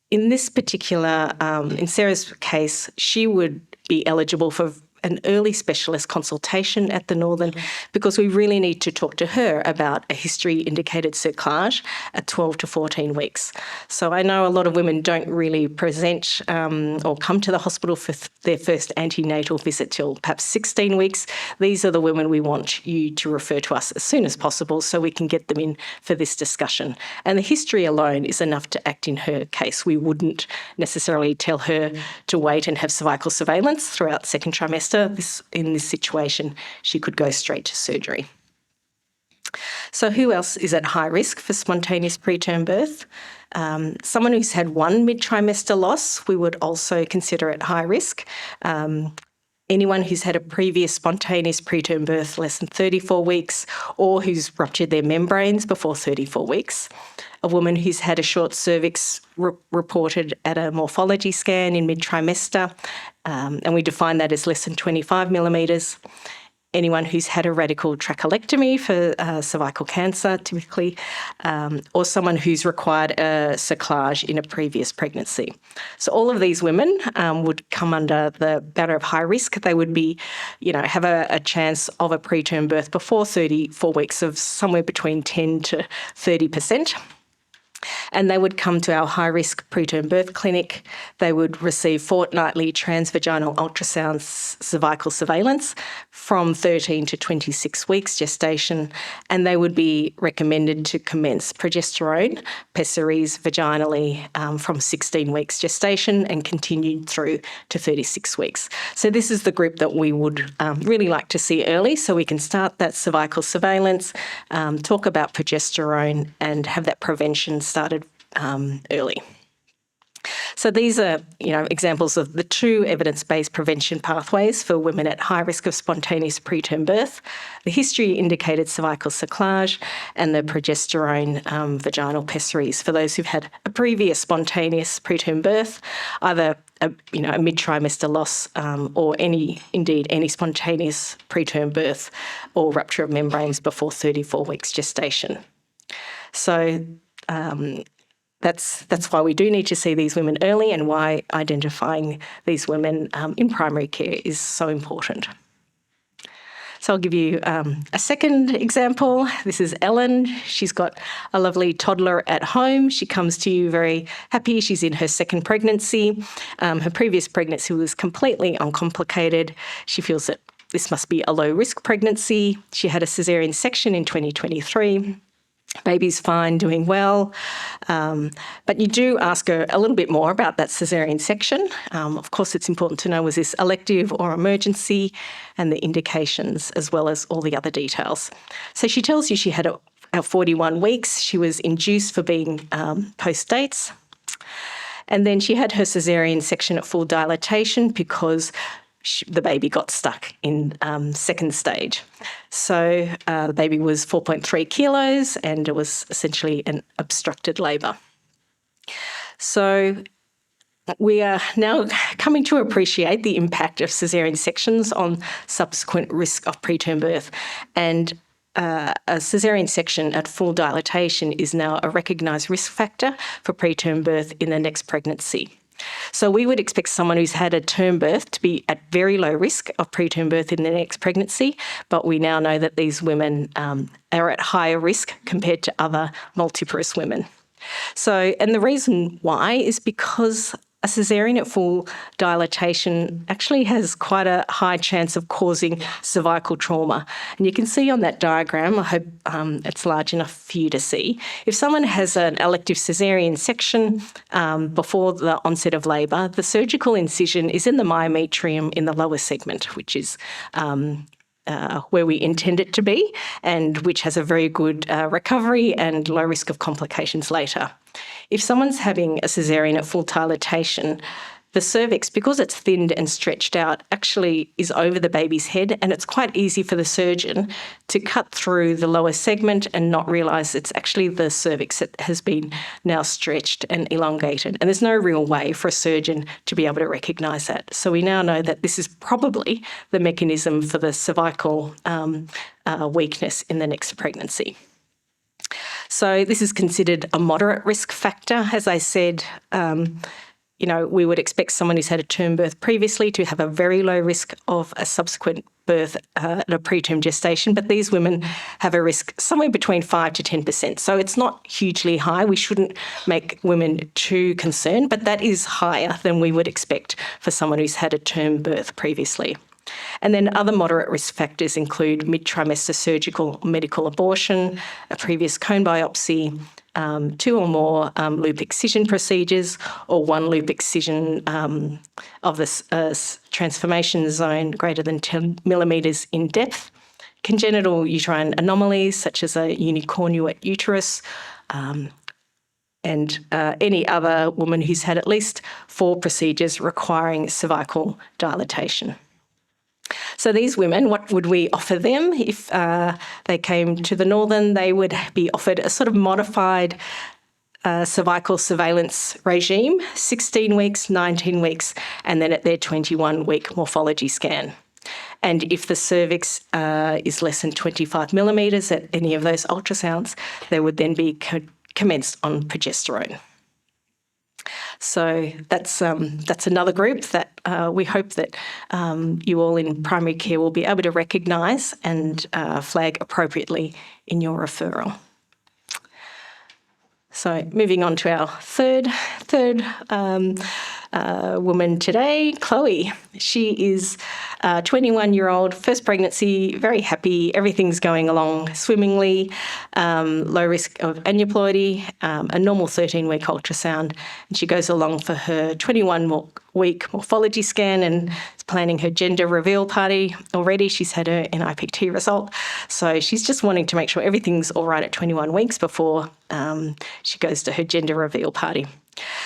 in this particular, in Sarah's case, she would be eligible for an early specialist consultation at the Northern, because we really need to talk to her about a history-indicated cerclage at 12 to 14 weeks. So I know a lot of women don't really present or come to the hospital for their first antenatal visit till perhaps 16 weeks. These are the women we want you to refer to us as soon as possible so we can get them in for this discussion. And the history alone is enough to act in her case. We wouldn't necessarily tell her to wait and have cervical surveillance throughout second trimester. In this situation, she could go straight to surgery. So who else is at high risk for spontaneous preterm birth? Someone who's had 1 mid-trimester loss, we would also consider at high risk. Anyone who's had a previous spontaneous preterm birth less than 34 weeks, or who's ruptured their membranes before 34 weeks. A woman who's had a short cervix reported at a morphology scan in mid-trimester, and we define that as less than 25 millimetres. Anyone who's had a radical trachelectomy for cervical cancer, typically, or someone who's required a cerclage in a previous pregnancy. So all of these women would come under the banner of high risk. They would be, have a chance of a preterm birth before 34 weeks of somewhere between 10 to 30%. And they would come to our high-risk preterm birth clinic. They would receive fortnightly transvaginal ultrasound cervical surveillance from 13 to 26 weeks gestation, and they would be recommended to commence progesterone pessaries vaginally from 16 weeks gestation and continued through to 36 weeks. So this is the group that we would really like to see early, so we can start that cervical surveillance, talk about progesterone, and have that prevention started early. So these are, examples of the 2 evidence-based prevention pathways for women at high risk of spontaneous preterm birth: the history-indicated cervical cerclage and the progesterone vaginal pessaries for those who've had a previous spontaneous preterm birth, either a mid-trimester loss or any spontaneous preterm birth or rupture of membranes before 34 weeks gestation. So that's why we do need to see these women early, and why identifying these women in primary care is so important. So I'll give you a second example. This is Ellen. She's got a lovely toddler at home. She comes to you very happy. She's in her second pregnancy. Her previous pregnancy was completely uncomplicated. She feels that this must be a low-risk pregnancy. She had a caesarean section in 2023. Baby's fine, doing well. But you do ask her a little bit more about that caesarean section. Of course, it's important to know, was this elective or emergency, and the indications, as well as all the other details. So she tells you she had at 41 weeks. She was induced for being post-dates. And then she had her caesarean section at full dilatation because the baby got stuck in second stage. So the baby was 4.3 kilos and it was essentially an obstructed labour. So we are now coming to appreciate the impact of caesarean sections on subsequent risk of preterm birth. And a caesarean section at full dilatation is now a recognised risk factor for preterm birth in the next pregnancy. So we would expect someone who's had a term birth to be at very low risk of preterm birth in the next pregnancy, but we now know that these women are at higher risk compared to other multiparous women. So, and the reason why is because a caesarean at full dilatation actually has quite a high chance of causing cervical trauma. And you can see on that diagram, I hope it's large enough for you to see, if someone has an elective caesarean section before the onset of labour, the surgical incision is in the myometrium in the lower segment, which is where we intend it to be, and which has a very good recovery and low risk of complications later. If someone's having a caesarean at full dilatation, the cervix, because it's thinned and stretched out, actually is over the baby's head, and it's quite easy for the surgeon to cut through the lower segment and not realise it's actually the cervix that has been now stretched and elongated. And there's no real way for a surgeon to be able to recognise that. So we now know that this is probably the mechanism for the cervical weakness in the next pregnancy. So this is considered a moderate risk factor. As I said, we would expect someone who's had a term birth previously to have a very low risk of a subsequent birth at a preterm gestation, but these women have a risk somewhere between 5 to 10%. So it's not hugely high. We shouldn't make women too concerned, but that is higher than we would expect for someone who's had a term birth previously. And then other moderate risk factors include mid-trimester surgical medical abortion, a previous cone biopsy, 2 or more loop excision procedures, or 1 loop excision of the transformation zone greater than 10 millimetres in depth, congenital uterine anomalies such as a unicornuate uterus, and any other woman who's had at least 4 procedures requiring cervical dilatation. So these women, what would we offer them if they came to the Northern? They would be offered a sort of modified cervical surveillance regime, 16 weeks, 19 weeks, and then at their 21-week morphology scan. And if the cervix is less than 25 millimetres at any of those ultrasounds, they would then be commenced on progesterone. So that's another group that we hope that you all in primary care will be able to recognise and flag appropriately in your referral. So moving on to our third woman today, Chloe. She is a 21-year-old, first pregnancy, very happy, everything's going along swimmingly, low risk of aneuploidy, a normal 13-week ultrasound, and she goes along for her 21-week morphology scan and is planning her gender reveal party already. She's had her NIPT result, so she's just wanting to make sure everything's all right at 21 weeks before she goes to her gender reveal party.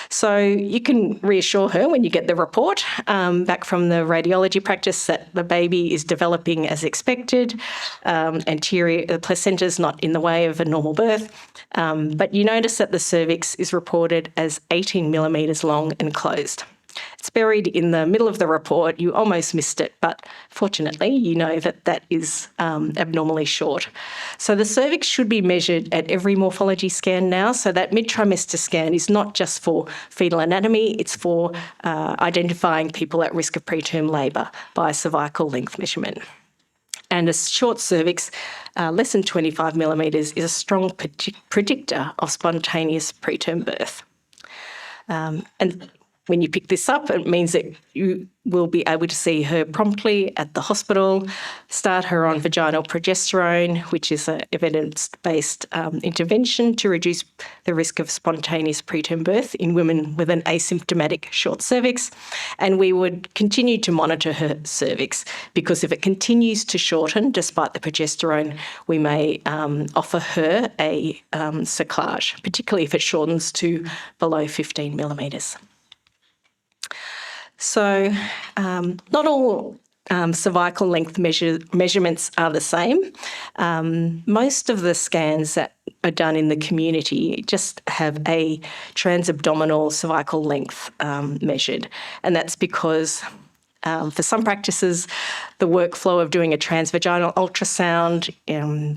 So you can reassure her when you get the report back from the radiology practice that the baby is developing as expected, the placenta's not in the way of a normal birth, but you notice that the cervix is reported as 18 millimetres long and closed. It's buried in the middle of the report. You almost missed it, but fortunately you know that that is abnormally short. So the cervix should be measured at every morphology scan now. So that mid-trimester scan is not just for fetal anatomy, it's for identifying people at risk of preterm labour by cervical length measurement. And a short cervix, less than 25 millimetres, is a strong predictor of spontaneous preterm birth. And when you pick this up, it means that you will be able to see her promptly at the hospital, start her on vaginal progesterone, which is an evidence-based intervention to reduce the risk of spontaneous preterm birth in women with an asymptomatic short cervix. And we would continue to monitor her cervix, because if it continues to shorten despite the progesterone, we may offer her a cerclage, particularly if it shortens to below 15 millimetres. So not all cervical length measurements are the same. Most of the scans that are done in the community just have a transabdominal cervical length measured, and that's because for some practices, the workflow of doing a transvaginal ultrasound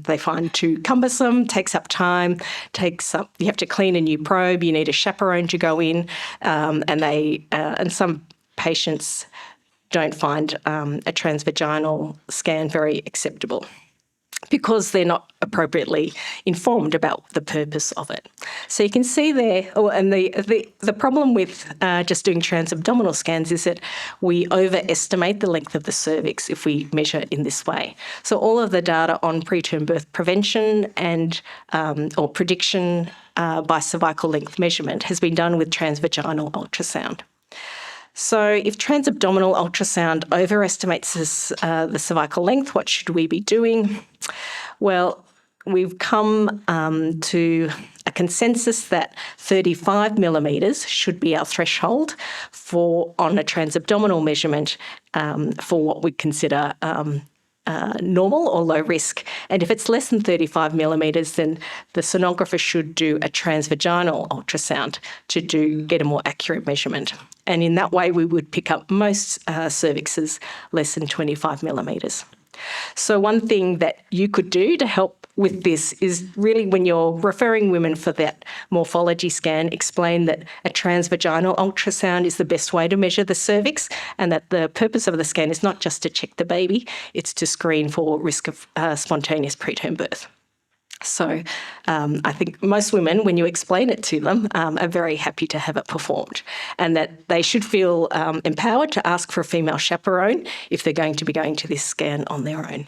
they find too cumbersome, takes up time, you have to clean a new probe, you need a chaperone to go in, and some patients don't find a transvaginal scan very acceptable because they're not appropriately informed about the purpose of it. So you can see there, and the problem with just doing transabdominal scans is that we overestimate the length of the cervix if we measure in this way. So all of the data on preterm birth prevention and or prediction by cervical length measurement has been done with transvaginal ultrasound. So if transabdominal ultrasound overestimates the cervical length, what should we be doing? Well, we've come to a consensus that 35 millimetres should be our threshold on a transabdominal measurement for what we consider normal or low risk. And if it's less than 35 millimetres, then the sonographer should do a transvaginal ultrasound to get a more accurate measurement. And in that way, we would pick up most cervixes less than 25 millimetres. So one thing that you could do to help with this is really, when you're referring women for that morphology scan, explain that a transvaginal ultrasound is the best way to measure the cervix, and that the purpose of the scan is not just to check the baby, it's to screen for risk of spontaneous preterm birth. So I think most women, when you explain it to them, are very happy to have it performed, and that they should feel empowered to ask for a female chaperone if they're going to be going to this scan on their own.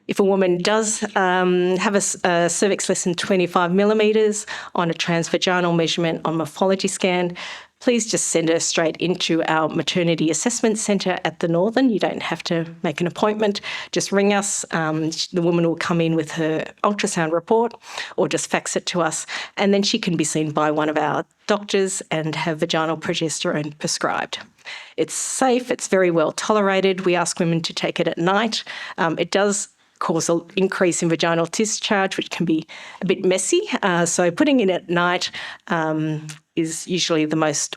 If a woman does have a cervix less than 25 millimetres on a transvaginal measurement on morphology scan, please just send her straight into our maternity assessment centre at the Northern. You don't have to make an appointment. Just ring us. The woman will come in with her ultrasound report or just fax it to us, and then she can be seen by one of our doctors and have vaginal progesterone prescribed. It's safe. It's very well tolerated. We ask women to take it at night. It does cause an increase in vaginal discharge, which can be a bit messy. So putting it at night is usually the most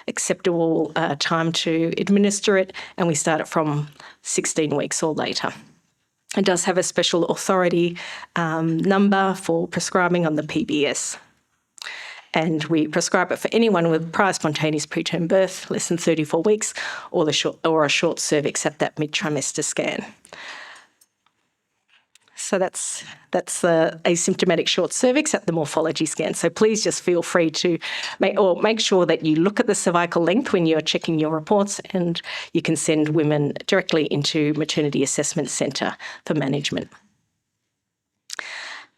acceptable time to administer it, and we start it from 16 weeks or later. It does have a special authority number for prescribing on the PBS. And we prescribe it for anyone with prior spontaneous preterm birth, less than 34 weeks, or a short cervix at that mid-trimester scan. So that's the asymptomatic short cervix at the morphology scan. So please just feel free to make sure that you look at the cervical length when you're checking your reports, and you can send women directly into Maternity Assessment Centre for management.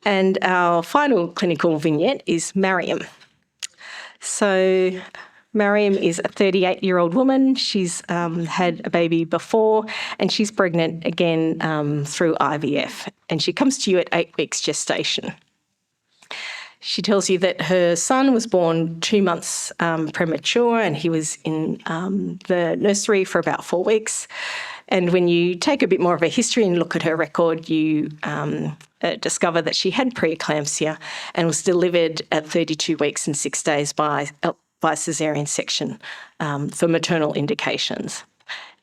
And our final clinical vignette is Mariam. So Mariam is a 38-year-old woman. She's had a baby before, and she's pregnant again through IVF. And she comes to you at 8 weeks gestation. She tells you that her son was born 2 months premature, and he was in the nursery for about 4 weeks. And when you take a bit more of a history and look at her record, you discover that she had preeclampsia and was delivered at 32 weeks and 6 days by caesarean section for maternal indications.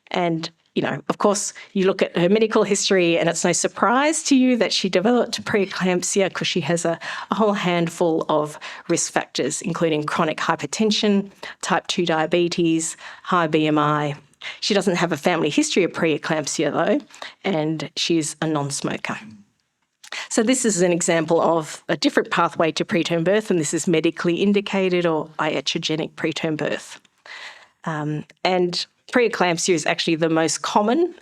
And, you know, of course, you look at her medical history and it's no surprise to you that she developed preeclampsia because she has a whole handful of risk factors, including chronic hypertension, type 2 diabetes, high BMI, She doesn't have a family history of preeclampsia though, and she's a non-smoker. So this is an example of a different pathway to preterm birth, and this is medically indicated or iatrogenic preterm birth. And preeclampsia is actually the most common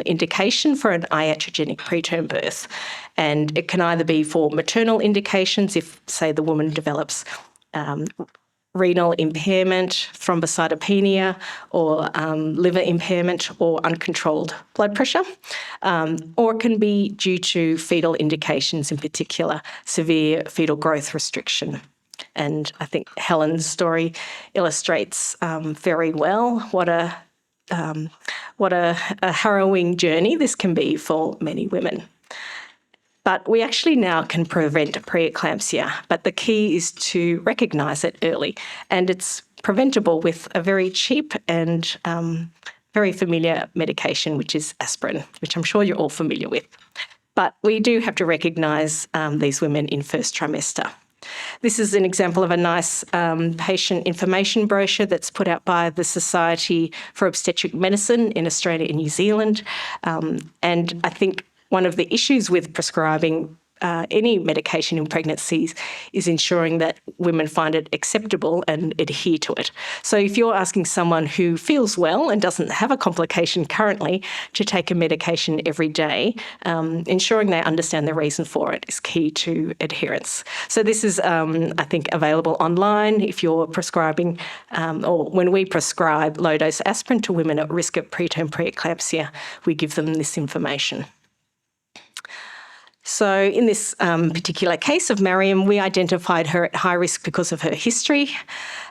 indication for an iatrogenic preterm birth. And it can either be for maternal indications if, say, the woman develops renal impairment, thrombocytopenia, or liver impairment or uncontrolled blood pressure, or it can be due to fetal indications, in particular severe fetal growth restriction. And I think Helen's story illustrates very well what a harrowing journey this can be for many women. But we actually now can prevent preeclampsia, but the key is to recognise it early, and it's preventable with a very cheap and very familiar medication, which is aspirin, which I'm sure you're all familiar with. But we do have to recognise these women in first trimester. This is an example of a nice patient information brochure that's put out by the Society for Obstetric Medicine in Australia and New Zealand. And I think one of the issues with prescribing any medication in pregnancies is ensuring that women find it acceptable and adhere to it. So if you're asking someone who feels well and doesn't have a complication currently to take a medication every day, ensuring they understand the reason for it is key to adherence. So this is, I think, available online if you're prescribing, or when we prescribe low-dose aspirin to women at risk of preterm preeclampsia, we give them this information. So in this particular case of Mariam, we identified her at high risk because of her history.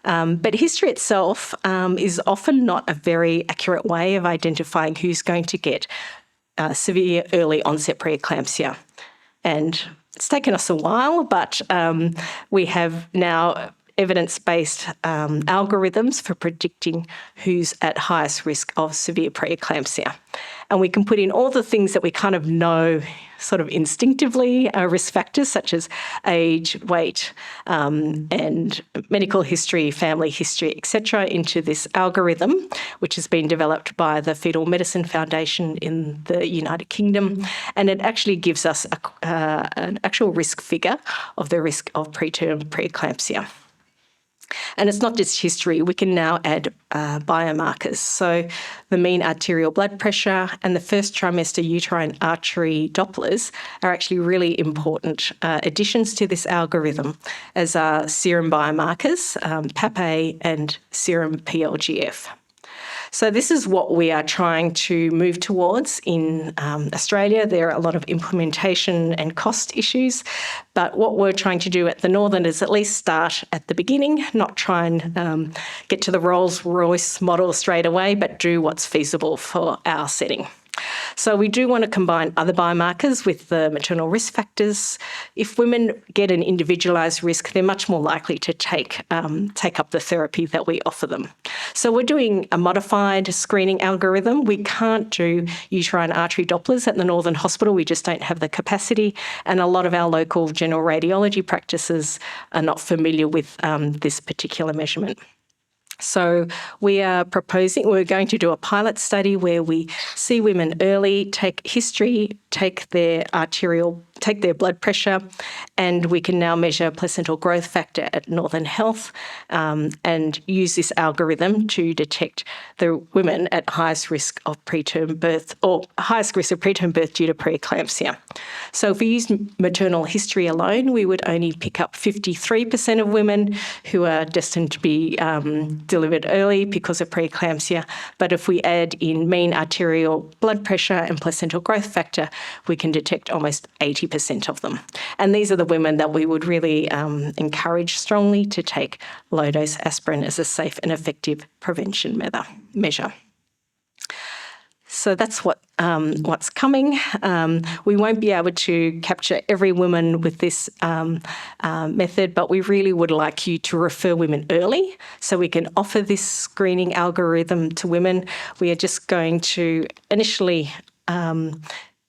But history itself is often not a very accurate way of identifying who's going to get severe early onset preeclampsia. And it's taken us a while, but we have now evidence-based algorithms for predicting who's at highest risk of severe preeclampsia. And we can put in all the things that we kind of know sort of instinctively, risk factors such as age, weight, and medical history, family history, etc., into this algorithm, which has been developed by the Fetal Medicine Foundation in the United Kingdom. And it actually gives us an actual risk figure of the risk of preterm preeclampsia. And it's not just history, we can now add biomarkers. So the mean arterial blood pressure and the first trimester uterine artery Dopplers are actually really important additions to this algorithm, as are serum biomarkers, PAP-A and serum PLGF. So this is what we are trying to move towards in Australia. There are a lot of implementation and cost issues, but what we're trying to do at the Northern is at least start at the beginning, not try and get to the Rolls-Royce model straight away, but do what's feasible for our setting. So we do want to combine other biomarkers with the maternal risk factors. If women get an individualised risk, they're much more likely to take up the therapy that we offer them. So we're doing a modified screening algorithm. We can't do uterine artery Dopplers at the Northern Hospital. We just don't have the capacity. And a lot of our local general radiology practices are not familiar with this particular measurement. So we are proposing, we're going to do a pilot study where we see women early, take history, take their blood pressure, and we can now measure placental growth factor at Northern Health and use this algorithm to detect the women at highest risk of preterm birth or highest risk of preterm birth due to preeclampsia. So if we use maternal history alone, we would only pick up 53% of women who are destined to be delivered early because of preeclampsia. But if we add in mean arterial blood pressure and placental growth factor, we can detect almost 80% of them. And these are the women that we would really encourage strongly to take low-dose aspirin as a safe and effective prevention measure. So that's what's coming. We won't be able to capture every woman with this method, but we really would like you to refer women early so we can offer this screening algorithm to women. We are just going to initially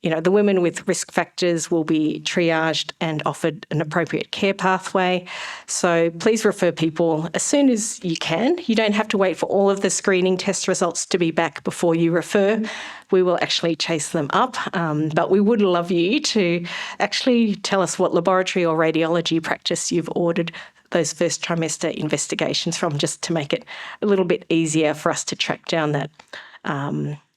the women with risk factors will be triaged and offered an appropriate care pathway. So please refer people as soon as you can. You don't have to wait for all of the screening test results to be back before you refer. We will actually chase them up, but we would love you to actually tell us what laboratory or radiology practice you've ordered those first trimester investigations from, just to make it a little bit easier for us to track down that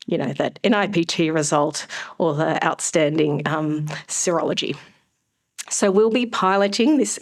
that NIPT result or the outstanding serology. So we'll be piloting this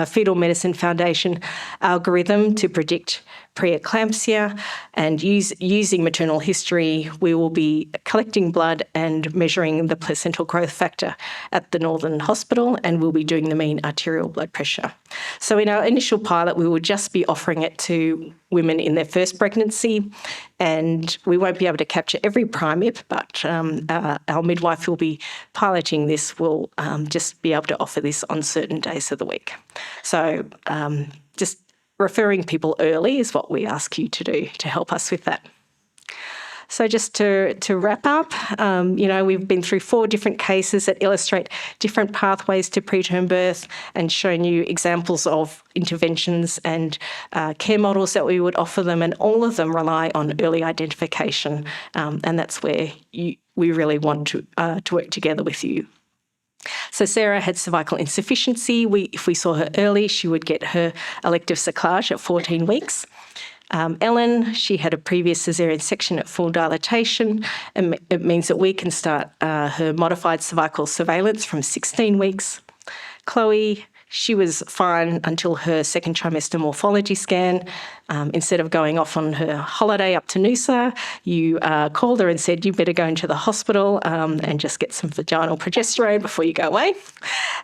Fetal Medicine Foundation algorithm to predict preeclampsia, and using maternal history, we will be collecting blood and measuring the placental growth factor at the Northern Hospital, and we'll be doing the mean arterial blood pressure. So in our initial pilot, we will just be offering it to women in their first pregnancy, and we won't be able to capture every PRIMEP, but our midwife who will be piloting this will just be able to offer this on certain days of the week. So just referring people early is what we ask you to do to help us with that. So just to wrap up, we've been through 4 different cases that illustrate different pathways to preterm birth and shown you examples of interventions and care models that we would offer them, and all of them rely on early identification, and that's where we really want to work together with you. So Sarah had cervical insufficiency. If we saw her early, she would get her elective cyclage at 14 weeks. Ellen, she had a previous caesarean section at full dilatation, and it means that we can start her modified cervical surveillance from 16 weeks. Chloe, she was fine until her second trimester morphology scan. Instead of going off on her holiday up to Noosa, you called her and said, you better go into the hospital and just get some vaginal progesterone before you go away.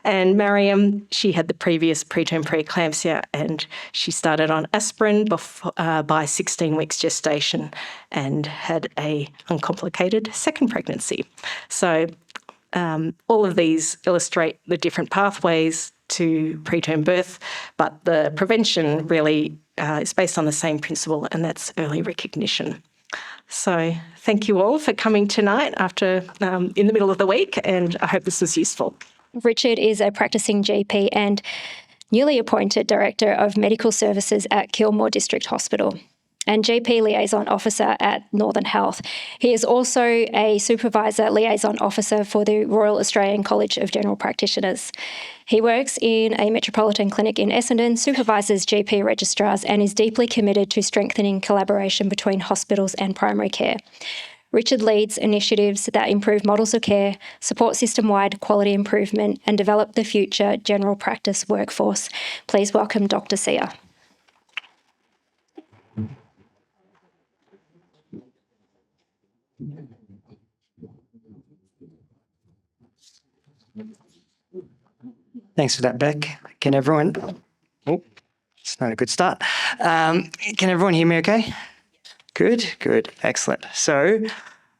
And Mariam, she had the previous preterm preeclampsia, and she started on aspirin by 16 weeks gestation and had a uncomplicated second pregnancy. So all of these illustrate the different pathways to preterm birth, but the prevention really is based on the same principle, and that's early recognition. So thank you all for coming tonight after in the middle of the week, and I hope this was useful. Richard is a practicing GP and newly appointed Director of Medical Services at Kilmore District Hospital and GP Liaison Officer at Northern Health. He is also a Supervisor Liaison Officer for the Royal Australian College of General Practitioners. He works in a metropolitan clinic in Essendon, supervises GP registrars, and is deeply committed to strengthening collaboration between hospitals and primary care. Richard leads initiatives that improve models of care, support system-wide quality improvement, and develop the future general practice workforce. Please welcome Dr. Sia. Thanks for that, Beck. Can everyone... Oh, it's not a good start. Can everyone hear me okay? Good, excellent. So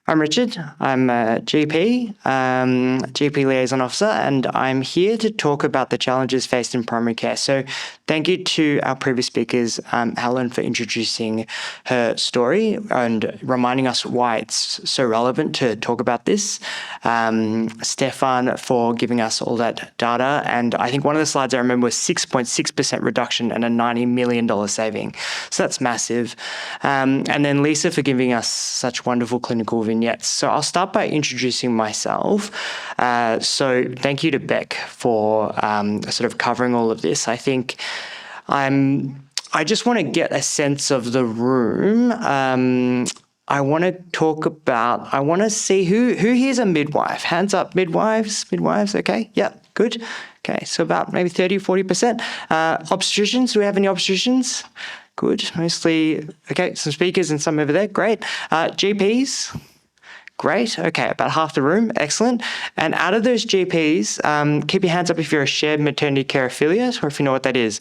I'm Richard. I'm a GP Liaison Officer, and I'm here to talk about the challenges faced in primary care. So thank you to our previous speakers, Helen, for introducing her story and reminding us why it's so relevant to talk about this. Stefan for giving us all that data. And I think one of the slides I remember was 6.6% reduction and a $90 million saving. So that's massive. And then Lisa for giving us such wonderful clinical vignettes. So I'll start by introducing myself. So thank you to Beck for sort of covering all of this. I think I just want to get a sense of the room. I want to see who here's a midwife. Hands up, midwives, okay? Yeah, good. Okay, so about maybe 30 or 40%. Obstetricians, do we have any obstetricians? Good, mostly, okay, some speakers and some over there, great. GPs? Great. Okay, about half the room. Excellent. And out of those GPs, keep your hands up if you're a shared maternity care affiliate or if you know what that is.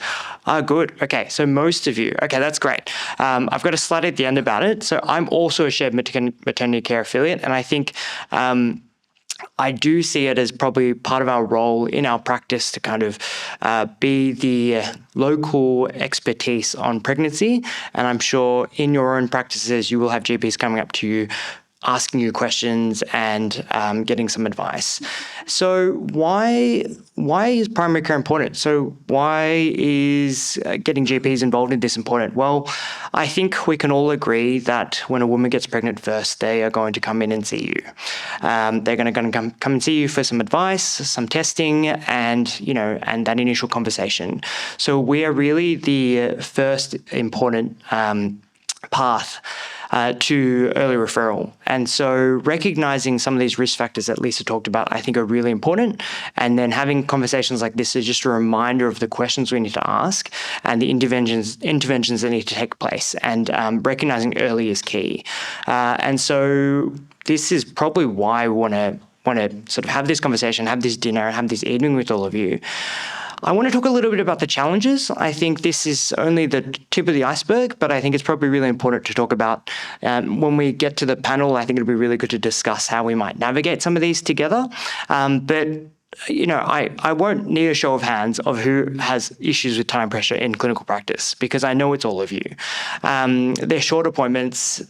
Good. Okay, so most of you. Okay, that's great. I've got a slide at the end about it. So I'm also a shared maternity care affiliate, and I think I do see it as probably part of our role in our practice to kind of be the local expertise on pregnancy. And I'm sure in your own practices, you will have GPs coming up to you asking you questions and getting some advice. So why is primary care important? So why is getting GPs involved in this important? Well, I think we can all agree that when a woman gets pregnant first, they are going to come in and see you. They're going to come and see you for some advice, some testing, and that initial conversation. So we are really the first important path to early referral. And so recognizing some of these risk factors that Lisa talked about, I think are really important. And then having conversations like this is just a reminder of the questions we need to ask and the interventions that need to take place. And recognizing early is key. And so this is probably why we want to sort of have this conversation, have this dinner, have this evening with all of you. I want to talk a little bit about the challenges. I think this is only the tip of the iceberg, but I think it's probably really important to talk about. When we get to the panel, I think it'll be really good to discuss how we might navigate some of these together. But I won't need a show of hands of who has issues with time pressure in clinical practice, because I know it's all of you. They're short appointments.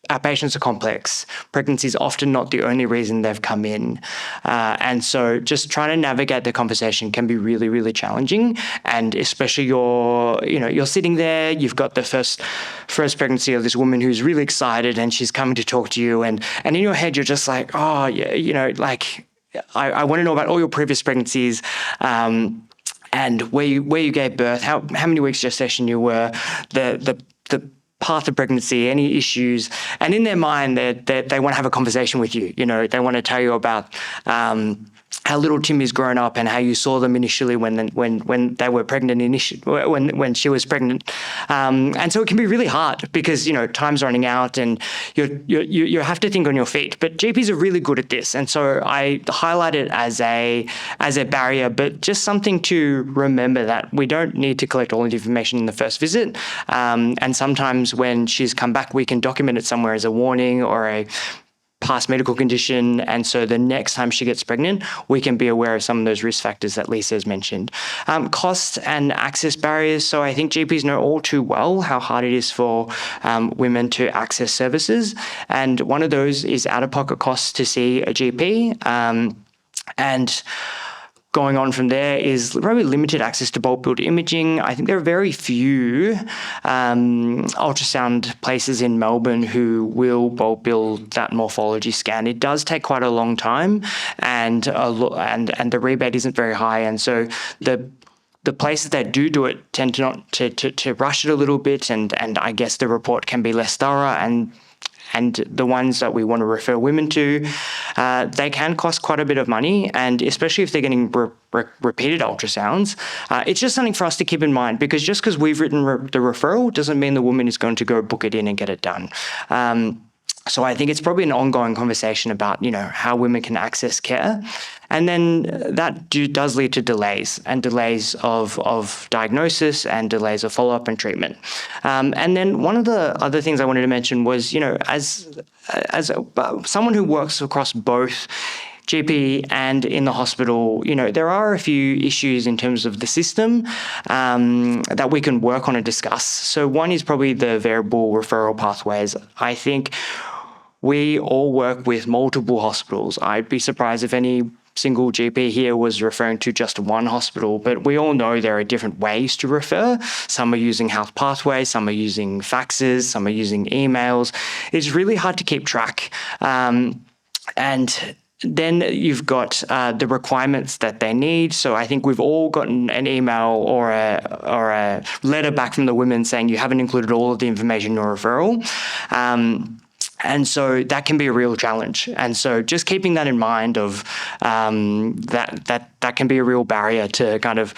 Our patients are complex. Pregnancy is often not the only reason they've come in. And so just trying to navigate the conversation can be really, really challenging. And especially you're sitting there, you've got the first pregnancy of this woman who's really excited and she's coming to talk to you. And in your head, you're just like, oh, yeah, I want to know about all your previous pregnancies. And where you gave birth, how many weeks gestation you were, the path of pregnancy, any issues, and in their mind, they want to have a conversation with you. They want to tell you about how little Timmy's grown up and how you saw them initially when they were pregnant, when she was pregnant, and so it can be really hard because time's running out and you have to think on your feet. But GPs are really good at this, and so I highlight it as a barrier, but just something to remember that we don't need to collect all the information in the first visit, and sometimes when she's come back, we can document it somewhere as a warning or a past medical condition, and so the next time she gets pregnant, we can be aware of some of those risk factors that Lisa has mentioned. Cost and access barriers. So I think GPs know all too well how hard it is for women to access services, and one of those is out-of-pocket costs to see a GP, and going on from there is very limited access to bulk billed imaging. I think there are very few ultrasound places in Melbourne who will bulk bill that morphology scan. It does take quite a long time, and the rebate isn't very high, and so the places that do it tend to rush it a little bit, and I guess the report can be less thorough, and the ones that we want to refer women to, they can cost quite a bit of money, and especially if they're getting repeated ultrasounds. It's just something for us to keep in mind, because just because we've written the referral doesn't mean the woman is going to go book it in and get it done. So I think it's probably an ongoing conversation about, how women can access care. And then that does lead to delays of diagnosis and delays of follow-up and treatment. And then one of the other things I wanted to mention was, as someone who works across both GP and in the hospital, there are a few issues in terms of the system that we can work on and discuss. So one is probably the variable referral pathways. I think we all work with multiple hospitals. I'd be surprised if any single GP here was referring to just one hospital, but we all know there are different ways to refer. Some are using health pathways, some are using faxes, some are using emails. It's really hard to keep track. And then you've got the requirements that they need. So I think we've all gotten an email or a letter back from the women saying you haven't included all of the information in your referral. And so that can be a real challenge. And so just keeping that in mind of that can be a real barrier to kind of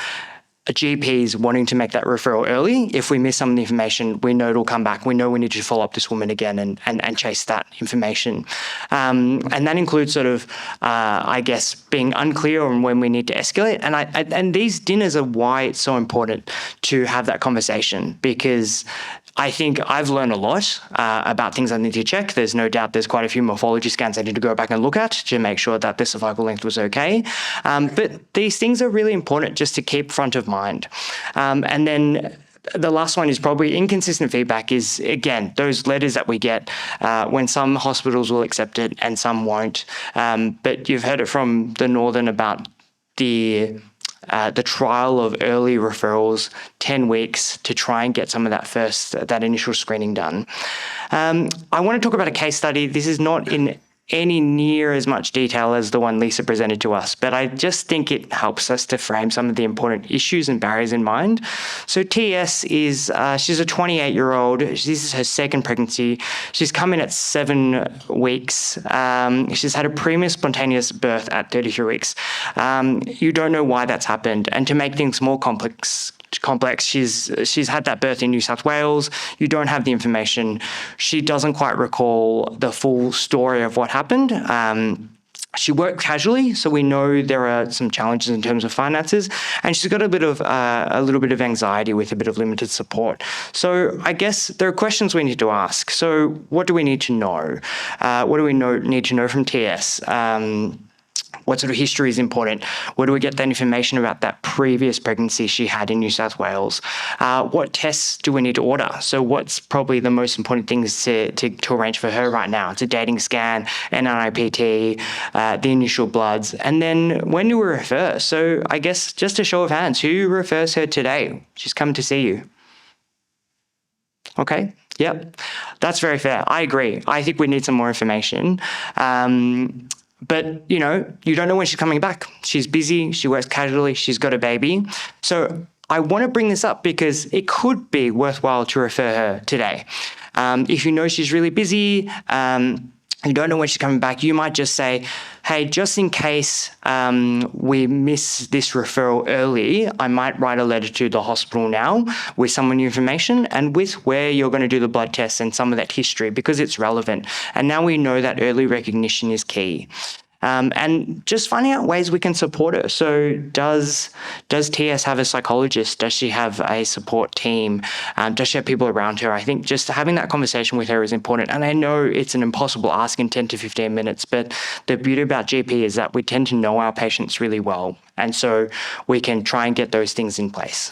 GPs wanting to make that referral early. If we miss some of the information, we know it'll come back. We know we need to follow up this woman again and chase that information. And that includes sort of, I guess, being unclear on when we need to escalate. And these dinners are why it's so important to have that conversation, because I think I've learned a lot about things I need to check. There's no doubt there's quite a few morphology scans I need to go back and look at to make sure that the cervical length was okay. But these things are really important just to keep front of mind. And then the last one is probably inconsistent feedback is, again, those letters that we get when some hospitals will accept it and some won't. But you've heard it from the Northern about the trial of early referrals, 10 weeks to try and get some of that initial screening done. I want to talk about a case study. This is not in any near as much detail as the one Lisa presented to us, but I just think it helps us to frame some of the important issues and barriers in mind. So TS is, she's a 28-year-old. This is her second pregnancy. She's come in at 7 weeks. She's had a previous spontaneous birth at 33 weeks. You don't know why that's happened. And to make things more complex, she's had that birth in New South Wales. You don't have the information. She doesn't quite recall the full story of what happened. She worked casually, so we know there are some challenges in terms of finances, and she's got a little bit of anxiety with a bit of limited support. So I guess there are questions we need to ask. So what do we need to know? What do we need to know from TS? What sort of history is important? Where do we get that information about that previous pregnancy she had in New South Wales? What tests do we need to order? So what's probably the most important things to arrange for her right now? It's a dating scan, an NIPT, the initial bloods, and then when do we refer? So I guess just a show of hands, who refers her today? She's come to see you. Okay, yep, that's very fair. I agree. I think we need some more information. But, you don't know when she's coming back. She's busy, she works casually, she's got a baby. So I want to bring this up because it could be worthwhile to refer her today. If you know she's really busy, you don't know when she's coming back, you might just say, hey, just in case we miss this referral early, I might write a letter to the hospital now with some of the information and with where you're going to do the blood tests and some of that history because it's relevant. And now we know that early recognition is key. And just finding out ways we can support her. So does TS have a psychologist? Does she have a support team? Does she have people around her? I think just having that conversation with her is important. And I know it's an impossible ask in 10 to 15 minutes, but the beauty about GP is that we tend to know our patients really well. And so we can try and get those things in place.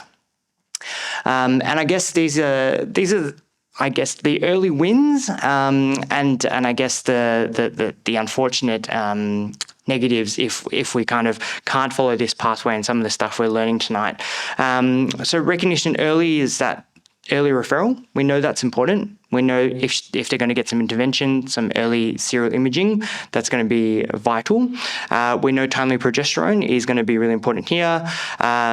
And I guess these are the early wins, and I guess the unfortunate negatives if we kind of can't follow this pathway and some of the stuff we're learning tonight. So recognition early is that early referral. We know that's important. We know if they're going to get some intervention, some early serial imaging, that's going to be vital. We know timely progesterone is going to be really important here,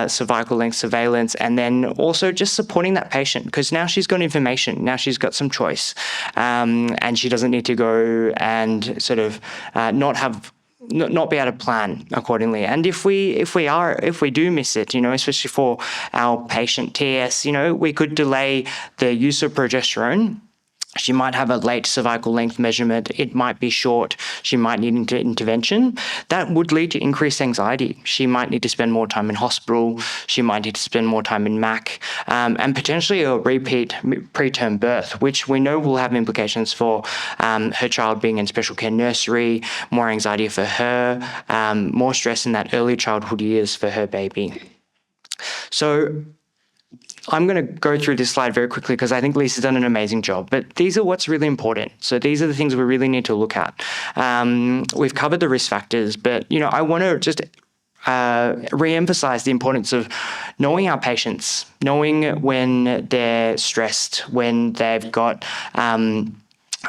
cervical length surveillance, and then also just supporting that patient because now she's got information, now she's got some choice, and she doesn't need to go and sort of not be able to plan accordingly. And if we do miss it, especially for our patient TS, we could delay the use of progesterone. She might have a late cervical length measurement. It might be short. She might need intervention. That would lead to increased anxiety. She might need to spend more time in hospital. She might need to spend more time in MAC, and potentially a repeat preterm birth, which we know will have implications for her child being in special care nursery, more anxiety for her, more stress in that early childhood years for her baby. So I'm going to go through this slide very quickly because I think Lisa's done an amazing job, but these are what's really important. So these are the things we really need to look at. We've covered the risk factors, but, I want to just re-emphasize the importance of knowing our patients, knowing when they're stressed, when they've got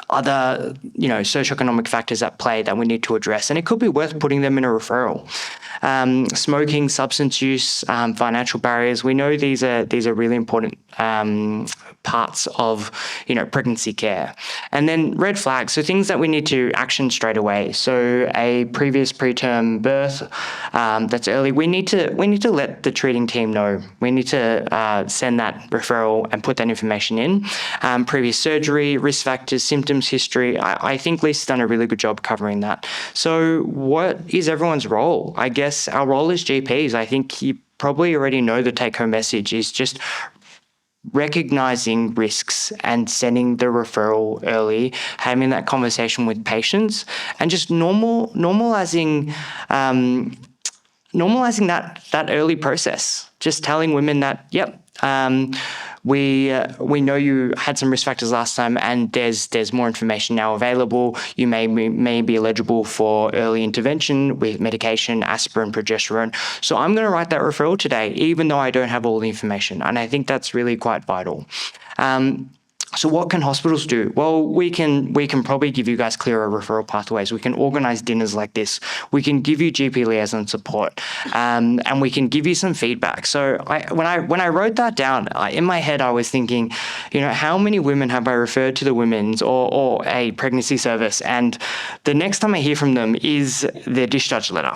other, socioeconomic factors at play that we need to address. And it could be worth putting them in a referral. Smoking, substance use, financial barriers. We know these are really important parts of pregnancy care. And then red flags, so things that we need to action straight away. So a previous preterm birth that's early, we need to let the treating team know. We need to send that referral and put that information in. Previous surgery, risk factors, symptoms, history. I think Lisa's done a really good job covering that. So what is everyone's role? I guess our role as GPs, I think you probably already know the take-home message is just recognizing risks and sending the referral early, having that conversation with patients, and just normalizing that early process. Just telling women that, yep, We know you had some risk factors last time, and there's more information now available. You may be eligible for early intervention with medication, aspirin, progesterone. So I'm going to write that referral today, even though I don't have all the information, and I think that's really quite vital. So what can hospitals do? Well, we can probably give you guys clearer referral pathways. We can organise dinners like this. We can give you GP liaison support, and we can give you some feedback. So when I wrote that down, in my head I was thinking, how many women have I referred to the women's or a pregnancy service, and the next time I hear from them is their discharge letter.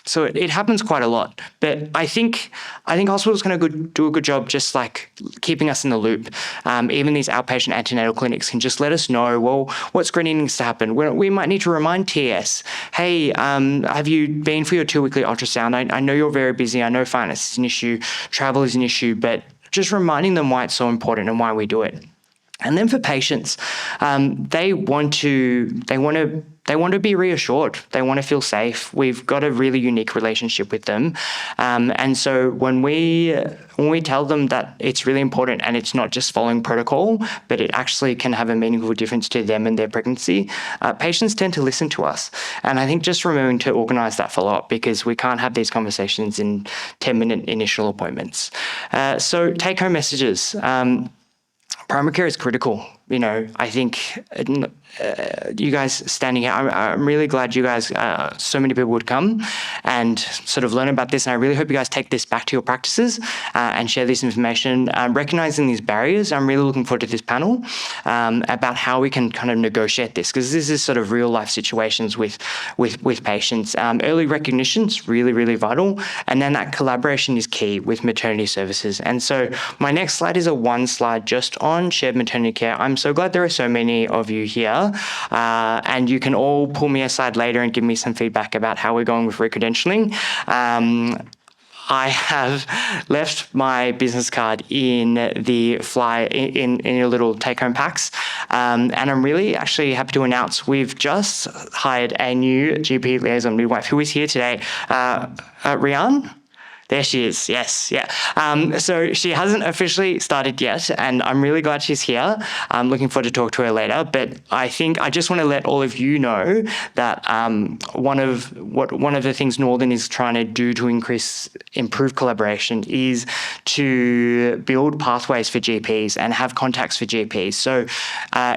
So it happens quite a lot, but I think hospitals can do a good job just like keeping us in the loop. Even these outpatient antenatal clinics can just let us know, well, what screening needs to happen. We might need to remind TS, hey, have you been for your 2-weekly ultrasound? I know you're very busy. I know finance is an issue, travel is an issue, but just reminding them why it's so important and why we do it. And then for patients, they want to be reassured. They want to feel safe. We've got a really unique relationship with them, and so when we tell them that it's really important and it's not just following protocol, but it actually can have a meaningful difference to them and their pregnancy, patients tend to listen to us. And I think just remembering to organise that follow-up, because we can't have these conversations in 10-minute initial appointments. So take-home messages. Primary care is critical. I think you guys standing here, I'm really glad you guys, so many people would come and sort of learn about this. And I really hope you guys take this back to your practices and share this information. Recognizing these barriers, I'm really looking forward to this panel about how we can kind of negotiate this, because this is sort of real life situations with patients. Early recognition is really, really vital. And then that collaboration is key with maternity services. And so my next slide is a one slide just on shared maternity care. I'm so glad there are so many of you here, and you can all pull me aside later and give me some feedback about how we're going with recredentialing. I have left my business card in the in your little take-home packs, and I'm really actually happy to announce we've just hired a new GP liaison midwife who is here today. Rian? There she is. Yes, yeah. So she hasn't officially started yet, and I'm really glad she's here. I'm looking forward to talk to her later. But I think I just want to let all of you know that one of the things Northern is trying to do to improve collaboration is to build pathways for GPs and have contacts for GPs. So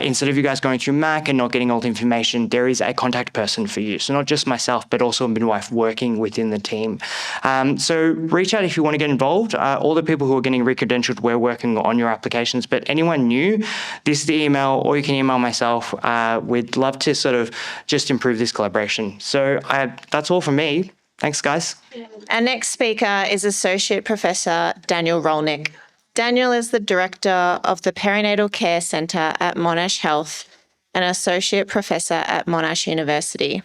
instead of you guys going through MAC and not getting all the information, there is a contact person for you. So not just myself, but also a midwife working within the team. So reach out if you want to get involved. All the people who are getting recredentialed, we're working on your applications, but anyone new, this is the email, or you can email myself. We'd love to sort of just improve this collaboration. So that's all from me. Thanks, guys. Our next speaker is Associate Professor Daniel Rolnick. Daniel is the Director of the Perinatal Care Centre at Monash Health and Associate Professor at Monash University.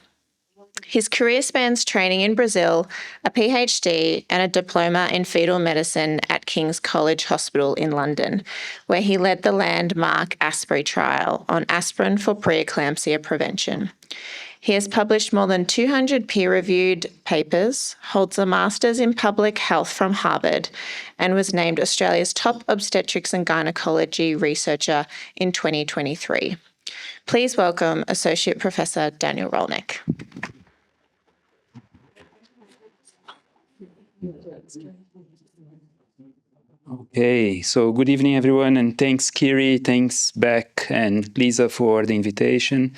His career spans training in Brazil, a PhD and a diploma in fetal medicine at King's College Hospital in London, where he led the landmark ASPRI trial on aspirin for preeclampsia prevention. He has published more than 200 peer-reviewed papers, holds a Master's in Public Health from Harvard, and was named Australia's top obstetrics and gynecology researcher in 2023. Please welcome Associate Professor Daniel Rolnick. Okay, so good evening, everyone, and thanks, Kiri, thanks, Beck and Lisa for the invitation.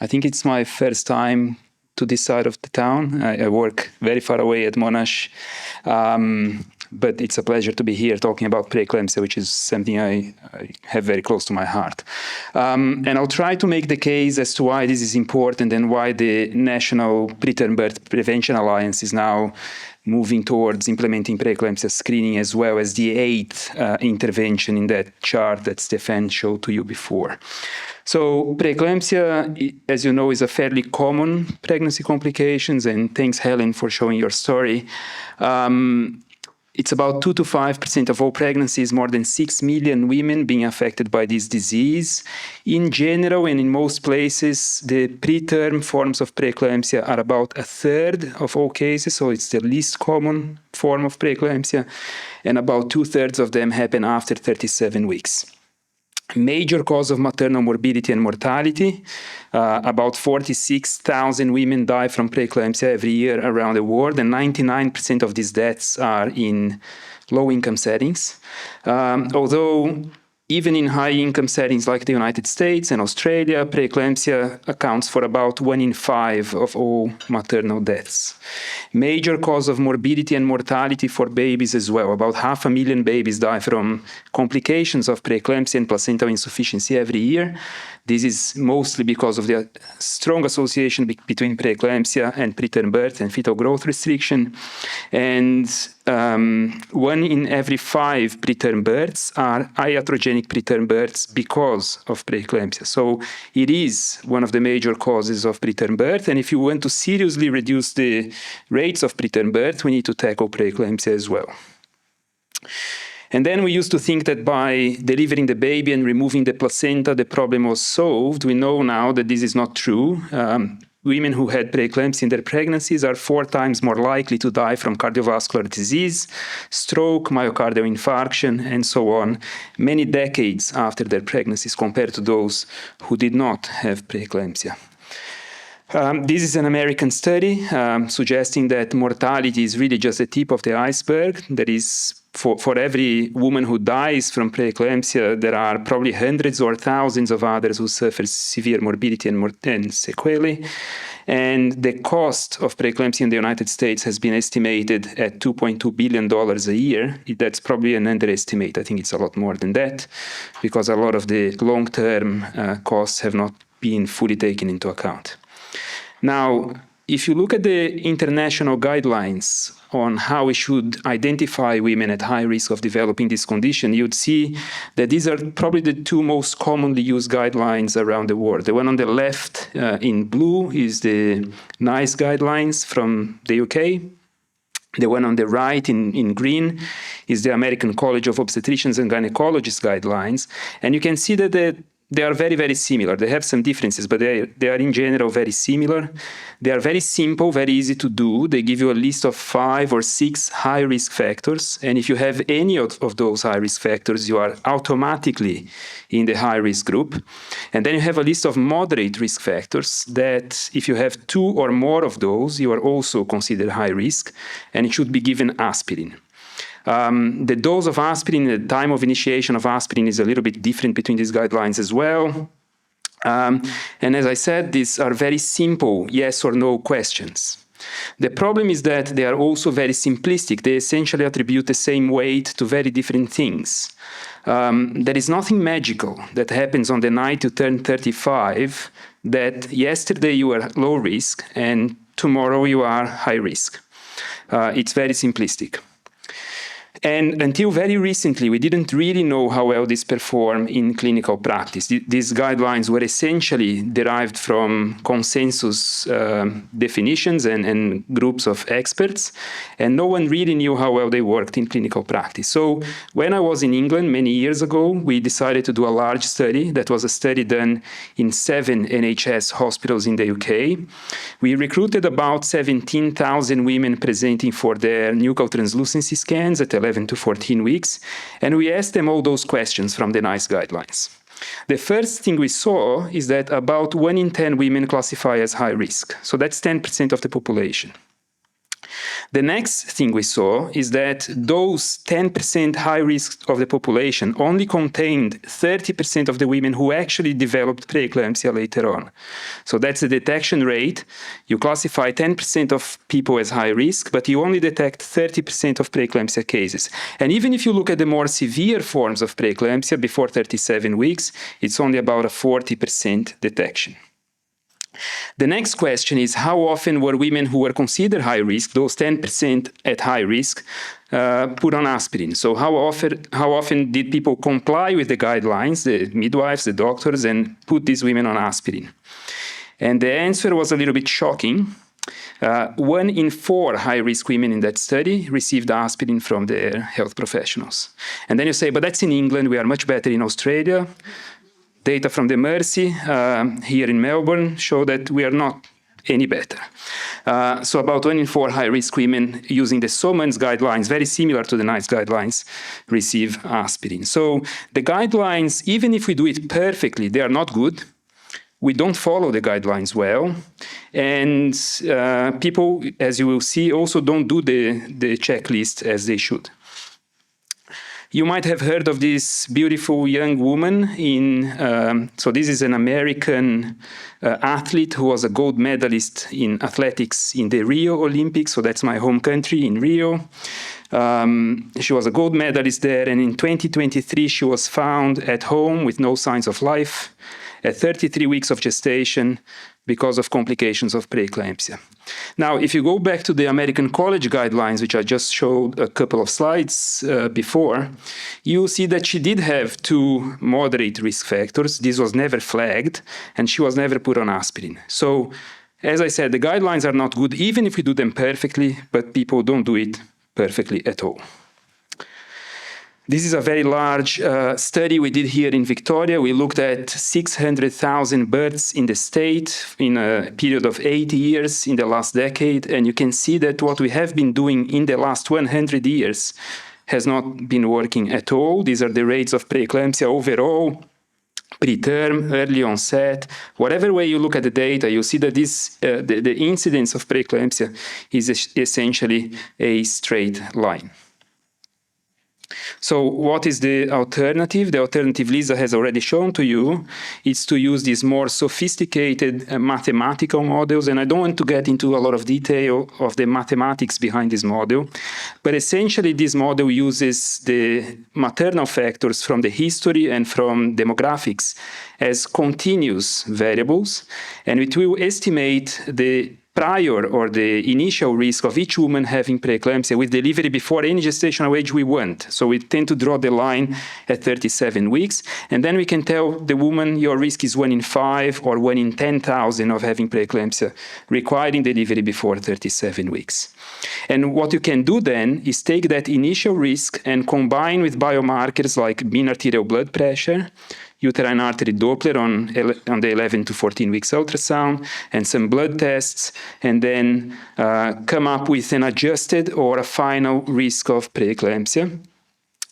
I think it's my first time to this side of the town. I work very far away at Monash, but it's a pleasure to be here talking about preeclampsia, which is something I have very close to my heart. And I'll try to make the case as to why this is important and why the National Preterm Birth Prevention Alliance is now moving towards implementing preeclampsia screening, as well as the 8th intervention in that chart that Stefan showed to you before. So preeclampsia, as you know, is a fairly common pregnancy complications, and thanks, Helen, for showing your story. it's about 2 to 5% of all pregnancies, more than 6 million women being affected by this disease. In general, and in most places, the preterm forms of preeclampsia are about a third of all cases, so it's the least common form of preeclampsia, and about 2/3 of them happen after 37 weeks. Major cause of maternal morbidity and mortality. About 46,000 women die from preeclampsia every year around the world, and 99% of these deaths are in low-income settings. Although even in high-income settings like the United States and Australia, preeclampsia accounts for about 1 in 5 of all maternal deaths. Major cause of morbidity and mortality for babies as well. About 500,000 babies die from complications of preeclampsia and placental insufficiency every year. This is mostly because of the strong association between preeclampsia and preterm birth and fetal growth restriction. And 1 in every 5 preterm births are iatrogenic preterm births because of preeclampsia. So it is one of the major causes of preterm birth. And if you want to seriously reduce the rates of preterm birth, we need to tackle preeclampsia as well. And then we used to think that by delivering the baby and removing the placenta, the problem was solved. We know now that this is not true. Women who had preeclampsia in their pregnancies are 4 times more likely to die from cardiovascular disease, stroke, myocardial infarction, and so on, many decades after their pregnancies compared to those who did not have preeclampsia. This is an American study suggesting that mortality is really just the tip of the iceberg. That is, for every woman who dies from preeclampsia, there are probably hundreds or thousands of others who suffer severe morbidity and sequelae. And the cost of preeclampsia in the United States has been estimated at $2.2 billion a year. That's probably an underestimate. I think it's a lot more than that, because a lot of the long-term costs have not been fully taken into account. Now, if you look at the international guidelines on how we should identify women at high risk of developing this condition, you'd see that these are probably the 2 most commonly used guidelines around the world. The one on the left in blue is the NICE guidelines from the UK. The one on the right in green is the American College of Obstetricians and Gynecologists guidelines. And you can see that they are very, very similar. They have some differences, but they are in general very similar. They are very simple, very easy to do. They give you a list of 5 or 6 high-risk factors. And if you have any of those high-risk factors, you are automatically in the high-risk group. And then you have a list of moderate risk factors that if you have 2 or more of those, you are also considered high risk, and it should be given aspirin. The dose of aspirin, the time of initiation of aspirin is a little bit different between these guidelines as well. And as I said, these are very simple yes or no questions. The problem is that they are also very simplistic. They essentially attribute the same weight to very different things. There is nothing magical that happens on the night you turn 35 that yesterday you were low risk and tomorrow you are high risk. It's very simplistic. And until very recently, we didn't really know how well this performed in clinical practice. These guidelines were essentially derived from consensus definitions and groups of experts, and no one really knew how well they worked in clinical practice. So when I was in England many years ago, we decided to do a large study. That was a study done in 7 NHS hospitals in the UK. We recruited about 17,000 women presenting for their nuchal translucency scans at 11 to 14 weeks, and we asked them all those questions from the NICE guidelines. The first thing we saw is that about 1 in 10 women classify as high risk, so that's 10% of the population. The next thing we saw is that those 10% high risk of the population only contained 30% of the women who actually developed preeclampsia later on. So that's the detection rate. You classify 10% of people as high risk, but you only detect 30% of preeclampsia cases. And even if you look at the more severe forms of preeclampsia before 37 weeks, it's only about a 40% detection. The next question is how often were women who were considered high risk, those 10% at high risk, put on aspirin? So how often did people comply with the guidelines, the midwives, the doctors, and put these women on aspirin? And the answer was a little bit shocking. 1 in 4 high-risk women in that study received aspirin from their health professionals. And then you say, but that's in England, we are much better in Australia. Data from the Mercy here in Melbourne show that we are not any better. So about 1 in 4 high-risk women using the Somans guidelines, very similar to the NICE guidelines, receive aspirin. So the guidelines, even if we do it perfectly, they are not good. We don't follow the guidelines well. And people, as you will see, also don't do the checklist as they should. You might have heard of this beautiful young woman so this is an American athlete who was a gold medalist in athletics in the Rio Olympics, so that's my home country in Rio. She was a gold medalist there, and in 2023 she was found at home with no signs of life at 33 weeks of gestation because of complications of preeclampsia. Now, if you go back to the American College guidelines, which I just showed a couple of slides before, you'll see that she did have 2 moderate risk factors. This was never flagged, and she was never put on aspirin. So, as I said, the guidelines are not good, even if we do them perfectly, but people don't do it perfectly at all. This is a very large study we did here in Victoria. We looked at 600,000 births in the state in a period of 8 years in the last decade. And you can see that what we have been doing in the last 100 years has not been working at all. These are the rates of preeclampsia overall, preterm, early onset. Whatever way you look at the data, you'll see that the incidence of preeclampsia is essentially a straight line. So what is the alternative? The alternative Lisa has already shown to you is to use these more sophisticated mathematical models. And I don't want to get into a lot of detail of the mathematics behind this model. But essentially, this model uses the maternal factors from the history and from demographics as continuous variables. And it will estimate the prior or the initial risk of each woman having preeclampsia with delivery before any gestational age we want. So we tend to draw the line at 37 weeks. And then we can tell the woman your risk is 1 in 5 or 1 in 10,000 of having preeclampsia requiring delivery before 37 weeks. And what you can do then is take that initial risk and combine with biomarkers like mean arterial blood pressure, uterine artery Doppler on the 11 to 14 weeks ultrasound, and some blood tests, and then come up with an adjusted or a final risk of preeclampsia.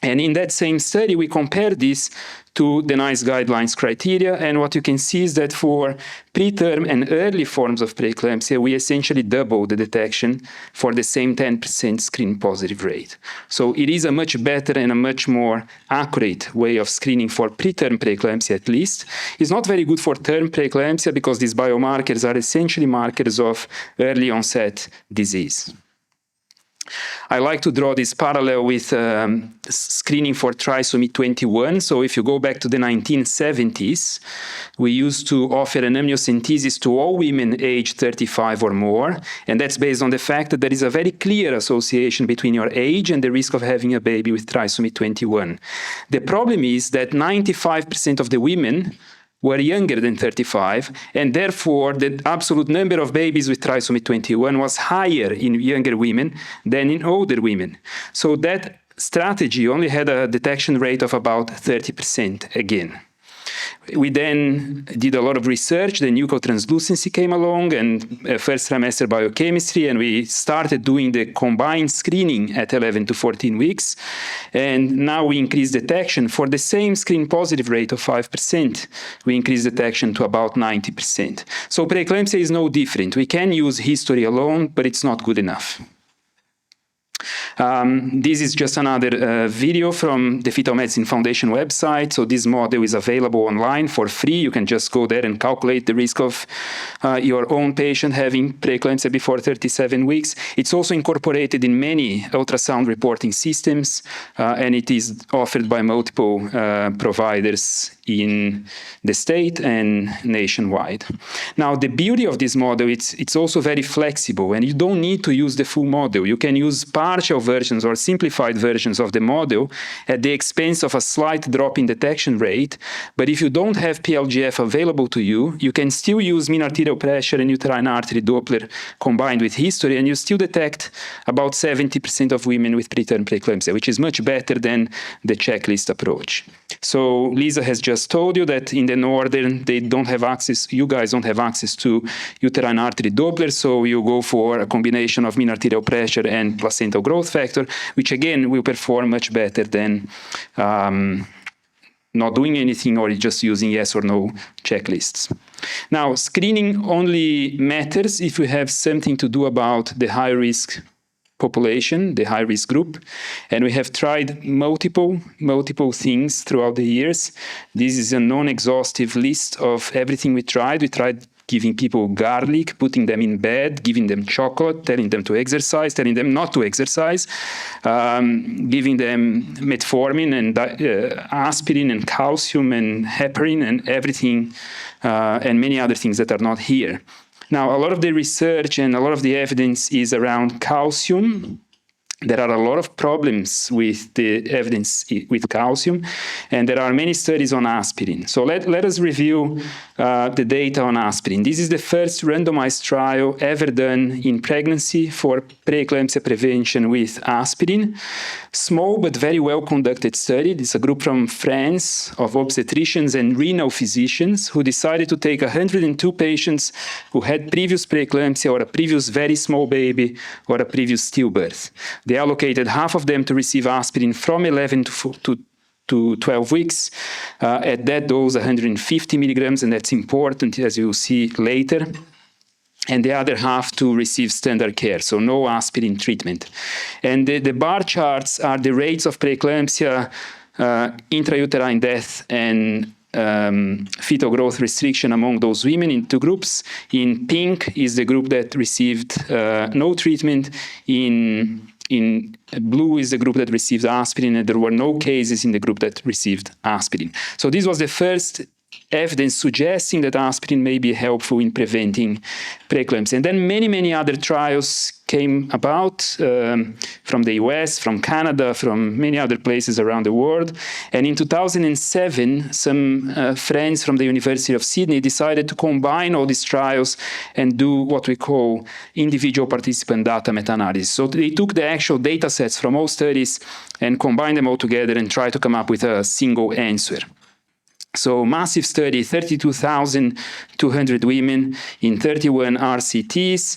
And in that same study, we compare this to the NICE guidelines criteria. And what you can see is that for preterm and early forms of preeclampsia, we essentially double the detection for the same 10% screen positive rate. So it is a much better and a much more accurate way of screening for preterm preeclampsia, at least. It's not very good for term preeclampsia because these biomarkers are essentially markers of early onset disease. I like to draw this parallel with screening for trisomy 21. So if you go back to the 1970s, we used to offer an amniocentesis to all women aged 35 or more. And that's based on the fact that there is a very clear association between your age and the risk of having a baby with trisomy 21. The problem is that 95% of the women were younger than 35, and therefore the absolute number of babies with trisomy 21 was higher in younger women than in older women. So that strategy only had a detection rate of about 30% again. We then did a lot of research. The nucleotranslucency came along and first trimester biochemistry, and we started doing the combined screening at 11 to 14 weeks. And now we increase detection for the same screen positive rate of 5%. We increase detection to about 90%. So preeclampsia is no different. We can use history alone, but it's not good enough. This is just another video from the Fetal Medicine Foundation website. So this model is available online for free. You can just go there and calculate the risk of your own patient having preeclampsia before 37 weeks. It's also incorporated in many ultrasound reporting systems, and it is offered by multiple providers in the state and nationwide. Now, the beauty of this model, it's also very flexible, and you don't need to use the full model. You can use partial versions or simplified versions of the model at the expense of a slight drop in detection rate. But if you don't have PLGF available to you, you can still use mean arterial pressure and uterine artery Doppler combined with history, and you still detect about 70% of women with preterm preeclampsia, which is much better than the checklist approach. So Lisa has just told you that in the northern, they don't have access, you guys don't have access to uterine artery Doppler, so you go for a combination of mean arterial pressure and placental growth factor, which again will perform much better than not doing anything or just using yes or no checklists. Now, screening only matters if we have something to do about the high-risk population, the high-risk group, and we have tried multiple things throughout the years. This is a non-exhaustive list of everything we tried. We tried giving people garlic, putting them in bed, giving them chocolate, telling them to exercise, telling them not to exercise, giving them metformin and aspirin and calcium and heparin and everything, and many other things that are not here. Now, a lot of the research and a lot of the evidence is around calcium. There are a lot of problems with the evidence with calcium, and there are many studies on aspirin. So let us review the data on aspirin. This is the first randomized trial ever done in pregnancy for preeclampsia prevention with aspirin. Small but very well conducted study. This is a group from France of obstetricians and renal physicians who decided to take 102 patients who had previous preeclampsia or a previous very small baby or a previous stillbirth. They allocated half of them to receive aspirin from 11 to 12 weeks at that dose, 150 milligrams, and that's important, as you will see later. And the other half to receive standard care, so no aspirin treatment. And the bar charts are the rates of preeclampsia, intrauterine death, and fetal growth restriction among those women in two groups. In pink is the group that received no treatment. In blue is the group that received aspirin, and there were no cases in the group that received aspirin. So this was the first evidence suggesting that aspirin may be helpful in preventing preeclampsia. And then many other trials came about from the US, from Canada, from many other places around the world. And in 2007, some friends from the University of Sydney decided to combine all these trials and do what we call individual participant data meta-analysis. So they took the actual data sets from all studies and combined them all together and tried to come up with a single answer. So massive study, 32,200 women in 31 RCTs.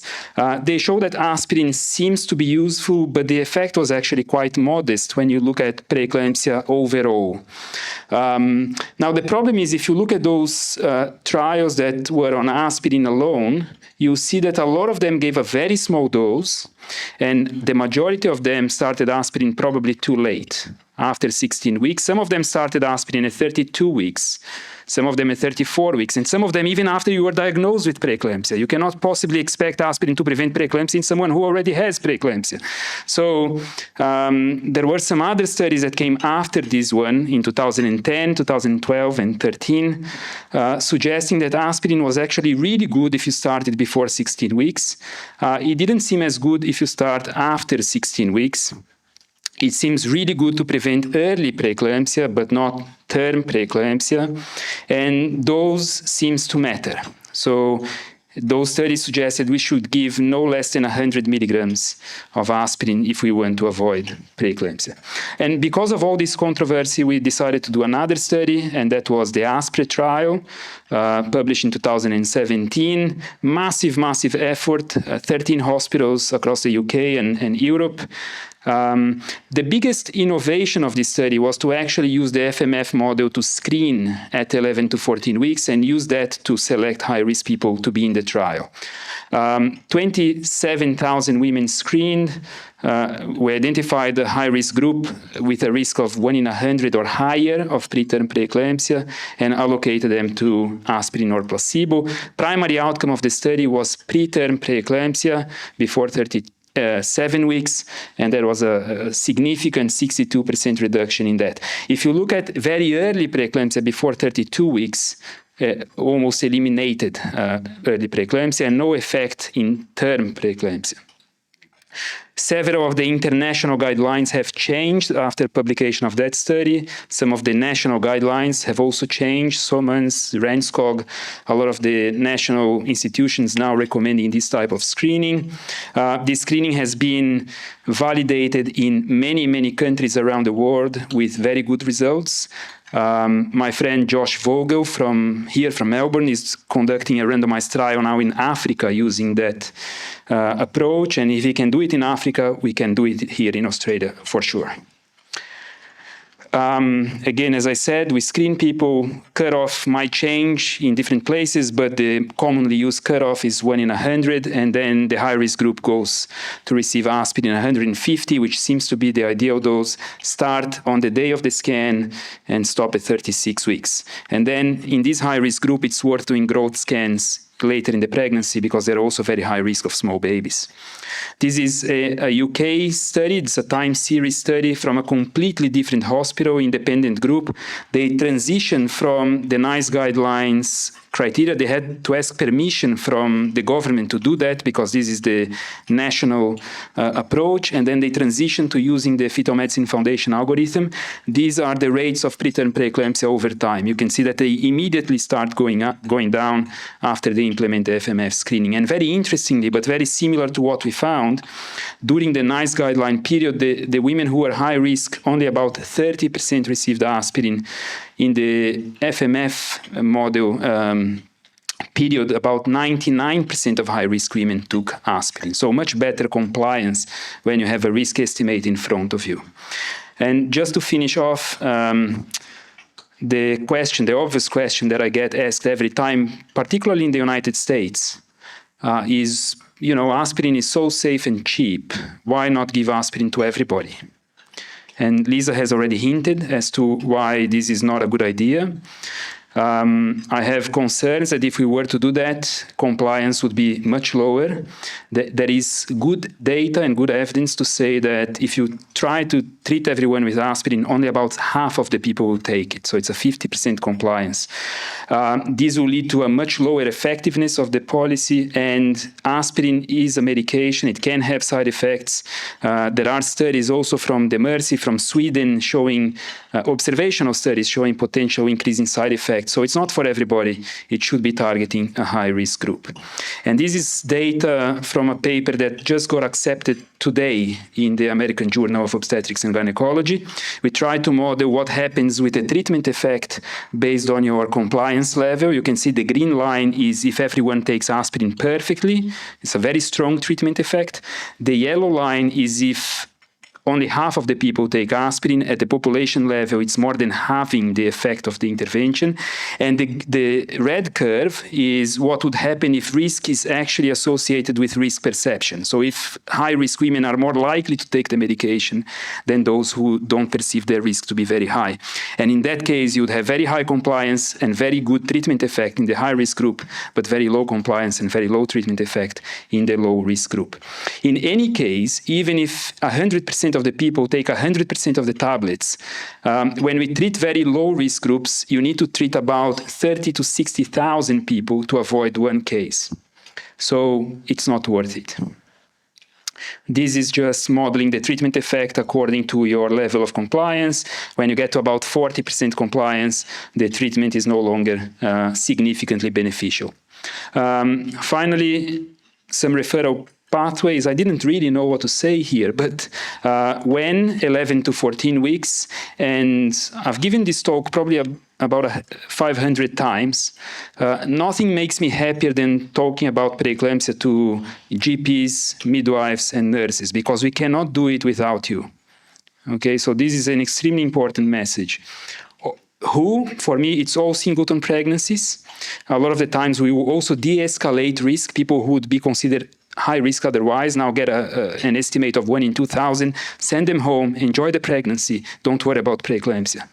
They show that aspirin seems to be useful, but the effect was actually quite modest when you look at preeclampsia overall. Now, the problem is if you look at those trials that were on aspirin alone, you see that a lot of them gave a very small dose, and the majority of them started aspirin probably too late, after 16 weeks. Some of them started aspirin at 32 weeks, some of them at 34 weeks, and some of them even after you were diagnosed with preeclampsia. You cannot possibly expect aspirin to prevent preeclampsia in someone who already has preeclampsia. So there were some other studies that came after this one in 2010, 2012, and 13, suggesting that aspirin was actually really good if you started before 16 weeks. It didn't seem as good if you start after 16 weeks. It seems really good to prevent early preeclampsia, but not term preeclampsia, and those seems to matter. So those studies suggested we should give no less than 100 milligrams of aspirin if we want to avoid preeclampsia. And because of all this controversy, we decided to do another study, and that was the ASPRE trial, published in 2017. Massive effort, 13 hospitals across the UK and Europe. The biggest innovation of this study was to actually use the FMF model to screen at 11 to 14 weeks and use that to select high-risk people to be in the trial. 27,000 women screened. We identified the high-risk group with a risk of 1 in 100 or higher of preterm preeclampsia and allocated them to aspirin or placebo. Primary outcome of the study was preterm preeclampsia before 30 7 weeks, and there was a significant 62% reduction in that. If you look at very early preeclampsia before 32 weeks, almost eliminated early preeclampsia and no effect in term preeclampsia. Several of the international guidelines have changed after publication of that study. Some of the national guidelines have also changed. Somans, Ranskog, a lot of the national institutions now recommending this type of screening. This screening has been validated in many, many countries around the world with very good results. My friend Josh Vogel from Melbourne is conducting a randomized trial now in Africa using that approach. And if we can do it in Africa, we can do it here in Australia for sure. Again, as I said, we screen people. Cutoff might change in different places, but the commonly used cutoff is 1 in 100, and then the high-risk group goes to receive aspirin 150, which seems to be the ideal dose. Start on the day of the scan and stop at 36 weeks. And then in this high-risk group, it's worth doing growth scans later in the pregnancy because they're also very high risk of small babies. This is a UK study. It's a time series study from a completely different hospital, independent group. They transitioned from the NICE guidelines criteria. They had to ask permission from the government to do that because this is the national approach. And then they transitioned to using the Fetal Medicine Foundation algorithm. These are the rates of preterm preeclampsia over time. You can see that they immediately start going down after they implement the FMF screening. And very interestingly, but very similar to what we found, during the NICE guideline period, the women who were high risk, only about 30% received aspirin. In the FMF model period, about 99% of high-risk women took aspirin. So much better compliance when you have a risk estimate in front of you. And just to finish off, the obvious question that I get asked every time, particularly in the United States, is, aspirin is so safe and cheap. Why not give aspirin to everybody? And Lisa has already hinted as to why this is not a good idea. I have concerns that if we were to do that, compliance would be much lower. There is good data and good evidence to say that if you try to treat everyone with aspirin, only about half of the people will take it. So it's a 50% compliance. This will lead to a much lower effectiveness of the policy, and aspirin is a medication. It can have side effects. There are studies also from the Mercy from Sweden showing, observational studies showing potential increase in side effects. So it's not for everybody. It should be targeting a high-risk group. And this is data from a paper that just got accepted today in the American Journal of Obstetrics and Gynecology. We try to model what happens with the treatment effect based on your compliance level. You can see the green line is if everyone takes aspirin perfectly. It's a very strong treatment effect. The yellow line is if only half of the people take aspirin. At the population level, it's more than halving the effect of the intervention. And the red curve is what would happen if risk is actually associated with risk perception. So if high-risk women are more likely to take the medication than those who don't perceive their risk to be very high. And in that case, you would have very high compliance and very good treatment effect in the high-risk group, but very low compliance and very low treatment effect in the low-risk group. In any case, even if 100% of the people take 100% of the tablets, when we treat very low-risk groups, you need to treat about 30 to 60,000 people to avoid one case. So it's not worth it. This is just modeling the treatment effect according to your level of compliance. When you get to about 40% compliance, the treatment is no longer significantly beneficial. Finally, some referral pathways. I didn't really know what to say here, but when 11 to 14 weeks, and I've given this talk probably about 500 times, nothing makes me happier than talking about preeclampsia to GPs, midwives, and nurses, because we cannot do it without you. Okay, so this is an extremely important message. For me, it's all singleton pregnancies. A lot of the times we will also de-escalate risk, people who would be considered high risk otherwise now get an estimate of 1 in 2,000. Send them home, enjoy the pregnancy, don't worry about preeclampsia.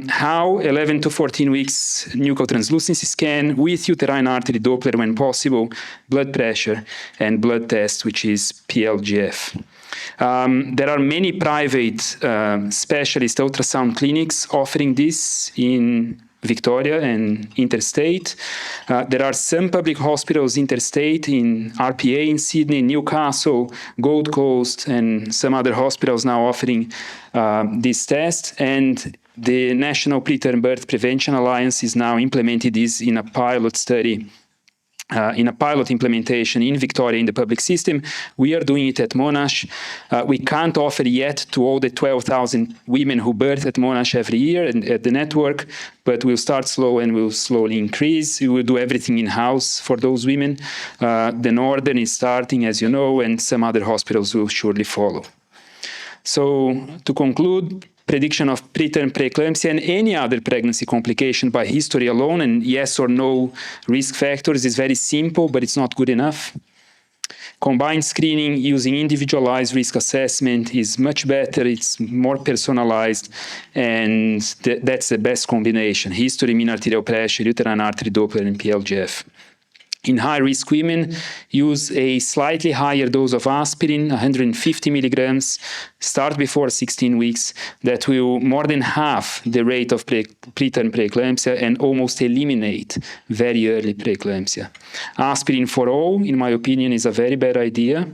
How 11 to 14 weeks nuchal translucency scan with uterine artery Doppler when possible, blood pressure, and blood test, which is PLGF. There are many private specialist ultrasound clinics offering this in Victoria and interstate. There are some public hospitals interstate in RPA in Sydney, Newcastle, Gold Coast, and some other hospitals now offering this test. And the National Preterm Birth Prevention Alliance is now implementing this in a pilot study. In a pilot implementation in Victoria in the public system. We are doing it at Monash. We can't offer yet to all the 12,000 women who birth at Monash every year and at the network, but we'll start slow and we'll slowly increase. We will do everything in-house for those women. The Northern is starting, as you know, and some other hospitals will surely follow. So to conclude, prediction of preterm preeclampsia and any other pregnancy complication by history alone and yes or no risk factors is very simple, but it's not good enough. Combined screening using individualized risk assessment is much better, it's more personalized, and that's the best combination. History, mean arterial pressure, uterine artery Doppler, and PLGF. In high-risk women, use a slightly higher dose of aspirin, 150 milligrams, start before 16 weeks. That will more than halve the rate of preterm preeclampsia and almost eliminate very early preeclampsia. Aspirin for all, in my opinion, is a very bad idea.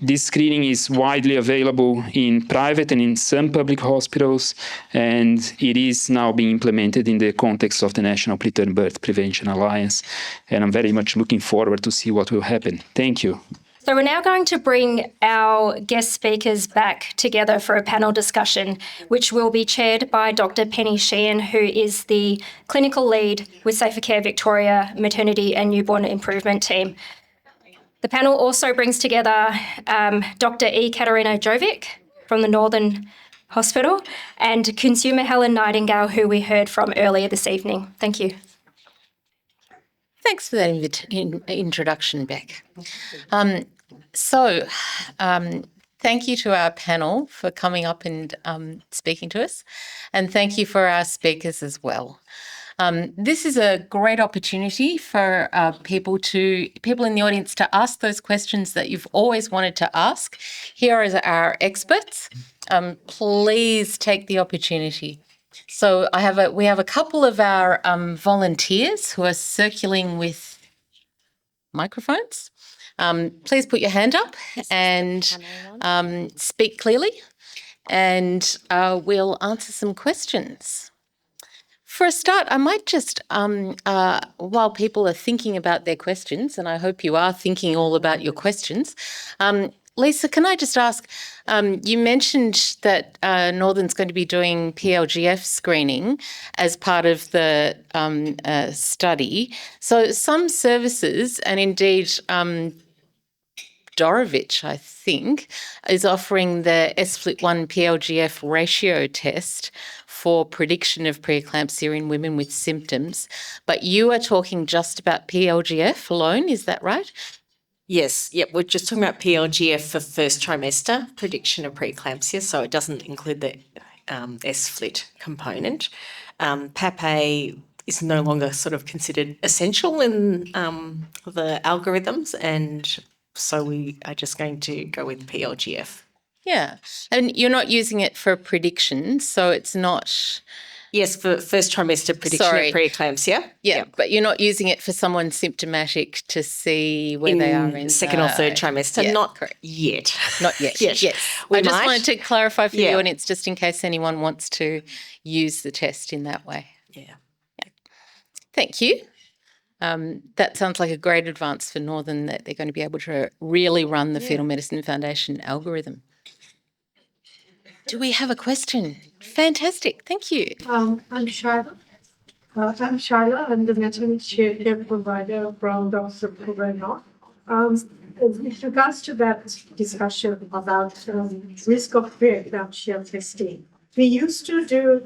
This screening is widely available in private and in some public hospitals, and it is now being implemented in the context of the National Preterm Birth Prevention Alliance. And I'm very much looking forward to see what will happen. Thank you. So we're now going to bring our guest speakers back together for a panel discussion, which will be chaired by Dr. Penny Sheehan, who is the clinical lead with Safer Care Victoria Maternity and Newborn Improvement Team. The panel also brings together Dr. E. Katarina Jovic from the Northern Hospital and consumer Helen Nightingale, who we heard from earlier this evening. Thank you. Thanks for that introduction, Beck. Thank you to our panel for coming up and speaking to us, and thank you for our speakers as well. This is a great opportunity for people in the audience to ask those questions that you've always wanted to ask. Here are our experts. Please take the opportunity. So we have a couple of our volunteers who are circling with microphones. Please put your hand up and speak clearly, and we'll answer some questions. For a start, I might just, while people are thinking about their questions, and I hope you are thinking all about your questions, Lisa, can I just ask, you mentioned that Northern's going to be doing PLGF screening as part of the study. So some services, and indeed Dorovich, I think, is offering the SFLT1 PLGF ratio test for prediction of preeclampsia in women with symptoms. But you are talking just about PLGF alone, is that right? Yes, we're just talking about PLGF for first trimester prediction of preeclampsia, so it doesn't include the SFLT component. PAP-A is no longer sort of considered essential in the algorithms, and so we are just going to go with PLGF. Yeah, and you're not using it for prediction, so it's not... Yes, for first trimester prediction of preeclampsia. Yeah, but you're not using it for someone symptomatic to see where they are in second or third trimester. Yeah, not correct. yet. Not yet. Yes. I just wanted to clarify for the audience, just in case anyone wants to use the test in that way. Yeah. Thank you. That sounds like a great advance for Northern, that they're going to be able to really run the Fetal Medicine Foundation algorithm. Do we have a question? Fantastic. Thank you. I'm Sharla. I'm the maternity care provider from Dr. Prevention. With regards to that discussion about risk of preeclampsia testing, we used to do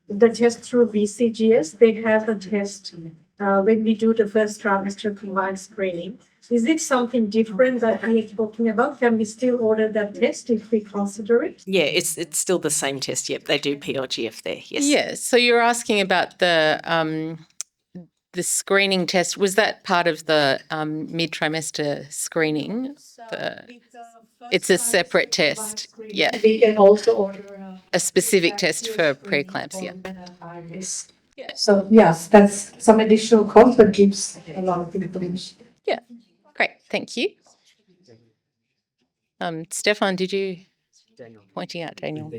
the test through BCGS. They have a test when we do the first trimester combined screening. Is it something different that we're talking about? Can we still order that test if we consider it? Yeah, it's still the same test. Yep, they do PLGF there. Yes. Yeah. So you're asking about the screening test. Was that part of the mid-trimester screening? It's a separate test. Yeah. We can also order A specific test for preeclampsia. So yes, that's some additional cost, but gives a lot of information. Yeah. Great. Thank you. Stefan, did you? Pointing out Daniel.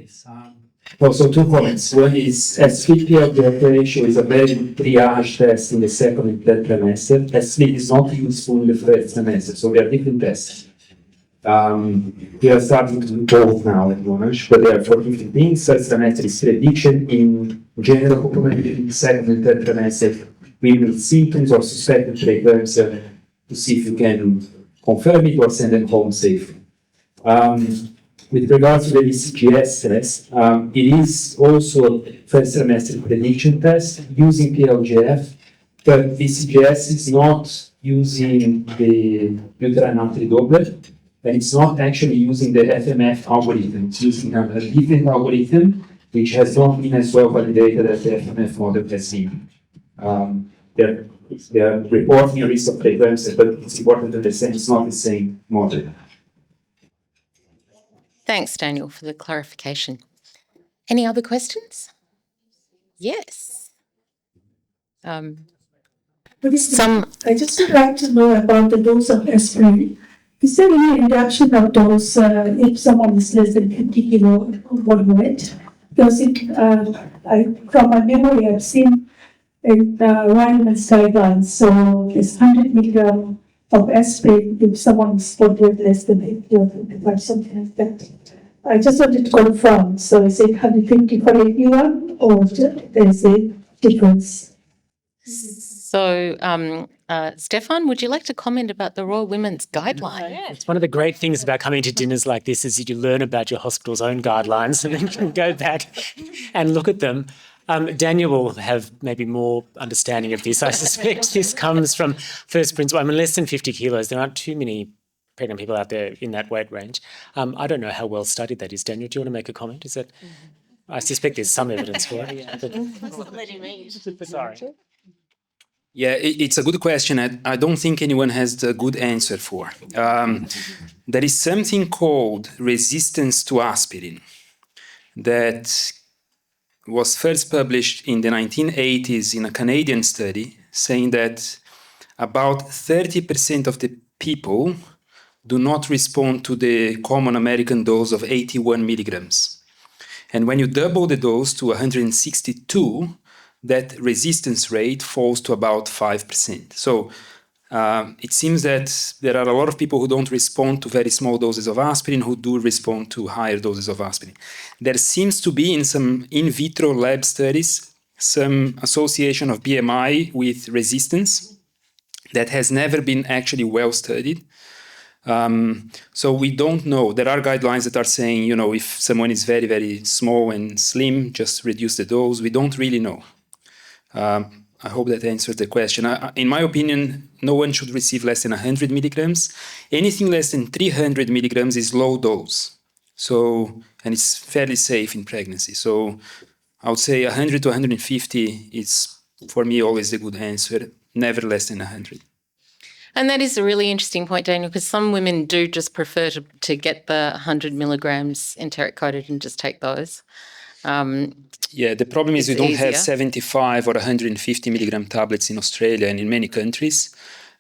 Also, two comments. One is SVP ratio is a very triage test in the second and third trimester. SVP is not useful in the first trimester, so they are different tests. We are starting to do both now at Monash, but there are four different things. First trimester is prediction in general, complemented in the second and third trimester. We will symptoms or suspected preeclampsia to see if you can confirm it or send them home safely. With regards to the BCGS test, it is also first trimester prediction test using PLGF, but BCGS is not using the uterine artery Doppler, and it's not actually using the FMF algorithm. It's using a different algorithm, which has not been as well validated as the FMF model has been. They're reporting a risk of preeclampsia, but it's important to understand it's not the same model. Thanks, Daniel, for the clarification. Any other questions? Yes. I just would like to know about the dose of aspirin. Is there any reduction of dose if someone is less than 50 kilo body weight? Because from my memory, I've seen in Ryman's guidelines, so it's 100 milligram of aspirin if someone is body weight less than 50 or 55, something like that. I just wanted to confirm. So is it 150 for everyone, or there's a difference? So, Stefan, would you like to comment about the Royal Women's Guideline? It's one of the great things about coming to dinners like this is you learn about your hospital's own guidelines and then you can go back and look at them. Daniel will have maybe more understanding of this. I suspect this comes from first principle. I mean, less than 50 kilos. There aren't too many pregnant people out there in that weight range. I don't know how well studied that is. Daniel, do you want to make a comment? Is that? I suspect there's some evidence for it. Sorry. Yeah, it's a good question. I don't think anyone has the good answer for. There is something called resistance to aspirin that was first published in the 1980s in a Canadian study saying that about 30% of the people do not respond to the common American dose of 81 milligrams. And when you double the dose to 162, that resistance rate falls to about 5%. So it seems that there are a lot of people who don't respond to very small doses of aspirin who do respond to higher doses of aspirin. There seems to be in some in vitro lab studies some association of BMI with resistance that has never been actually well studied. So we don't know. There are guidelines that are saying, you know, if someone is very, very small and slim, just reduce the dose. We don't really know. I hope that answers the question. In my opinion, no one should receive less than 100 milligrams. Anything less than 300 milligrams is low dose. So, and it's fairly safe in pregnancy. So I would say 100 to 150 is, for me, always a good answer. Never less than 100. And that is a really interesting point, Daniel, because some women do just prefer to get the 100 milligrams enteric coated and just take those. Yeah, the problem is we don't have easier. 75 or 150 milligram tablets in Australia and in many countries.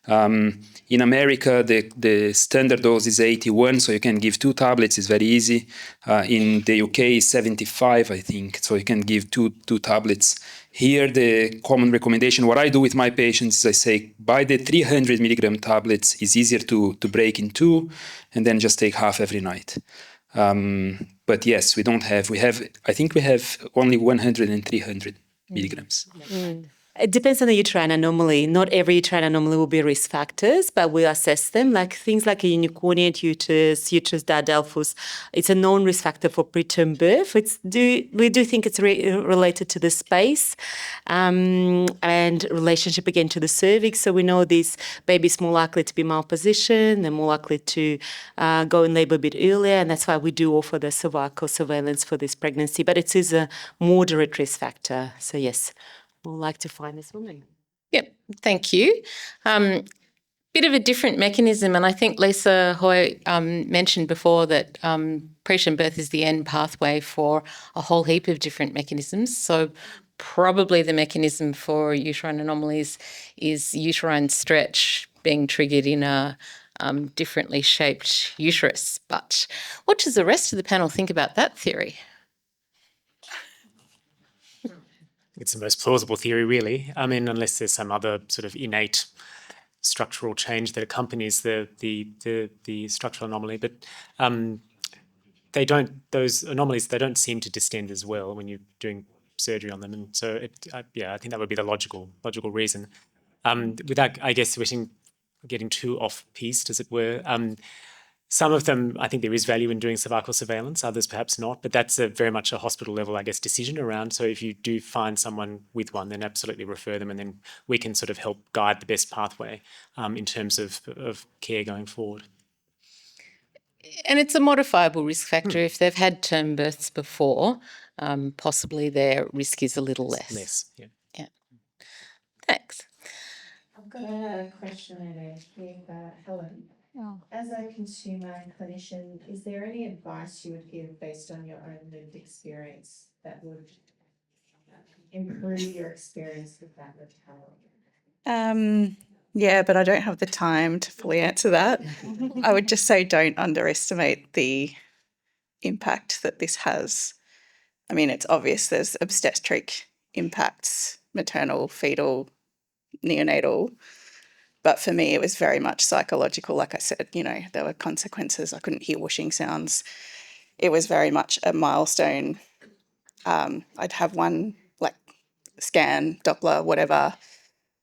In America, the standard dose is 81, so you can give 2 tablets. It's very easy. In the UK, it's 75, I think, so you can give two tablets. Here, the common recommendation, what I do with my patients is I say, buy the 300 milligram tablets. It's easier to break in 2, and then just take half every night. But yes, I think we have only 100 and 300 milligrams. It depends on the uterine anomaly. Not every uterine anomaly will be risk factors, but we assess them, like things like a unicornuate uterus, uterus diadelphus. It's a known risk factor for preterm birth. We do think it's related to the space and relationship again to the cervix. So we know these babies more likely to be malpositioned, they're more likely to go in labour a bit earlier, and that's why we do offer the cervical surveillance for this pregnancy. But it is a moderate risk factor. So yes, we'd like to find this woman. Yep, thank you. Bit of a different mechanism, and I think Lisa Hoy mentioned before that preterm birth is the end pathway for a whole heap of different mechanisms. So probably the mechanism for uterine anomalies is uterine stretch being triggered in a differently shaped uterus. But what does the rest of the panel think about that theory? It's the most plausible theory, really. I mean, unless there's some other sort of innate structural change that accompanies the structural anomaly, but those anomalies don't seem to distend as well when you're doing surgery on them, and so I think that would be the logical reason. Without, I guess, getting too off-piste, as it were. Some of them, I think there is value in doing cervical surveillance, others perhaps not, but that's very much a hospital level, I guess, decision around. So if you do find someone with one, then absolutely refer them, and then we can sort of help guide the best pathway in terms of care going forward. And it's a modifiable risk factor. If they've had term births before, possibly their risk is a little less. Yeah. Thanks. I've got a question here for Helen. As a consumer and clinician, is there any advice you would give based on your own lived experience that would improve your experience with that mortality? Yeah, but I don't have the time to fully answer that. I would just say don't underestimate the impact that this has. I mean, it's obvious there's obstetric impacts, maternal, fetal, neonatal. But for me, it was very much psychological. Like I said, there were consequences. I couldn't hear whooshing sounds. It was very much a milestone. I'd have one scan, Doppler, whatever,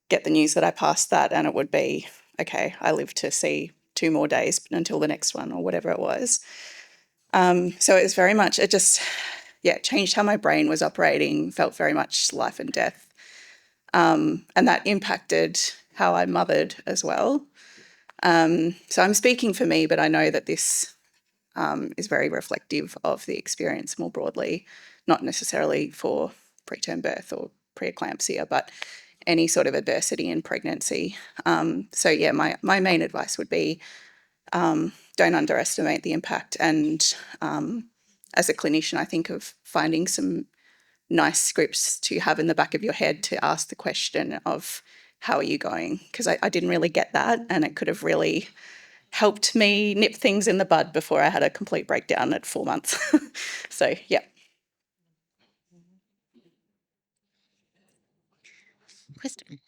get the news that I passed that, and it would be, okay, I live to see 2 more days until the next one or whatever it was. So it was very much, it just, changed how my brain was operating, felt very much life and death. And that impacted how I mothered as well. So I'm speaking for me, but I know that this is very reflective of the experience more broadly, not necessarily for preterm birth or preeclampsia, but any sort of adversity in pregnancy. My main advice would be don't underestimate the impact. And as a clinician, I think of finding some nice scripts to have in the back of your head to ask the question of how are you going? Because I didn't really get that, and it could have really helped me nip things in the bud before I had a complete breakdown at 4 months. So, yeah. Question.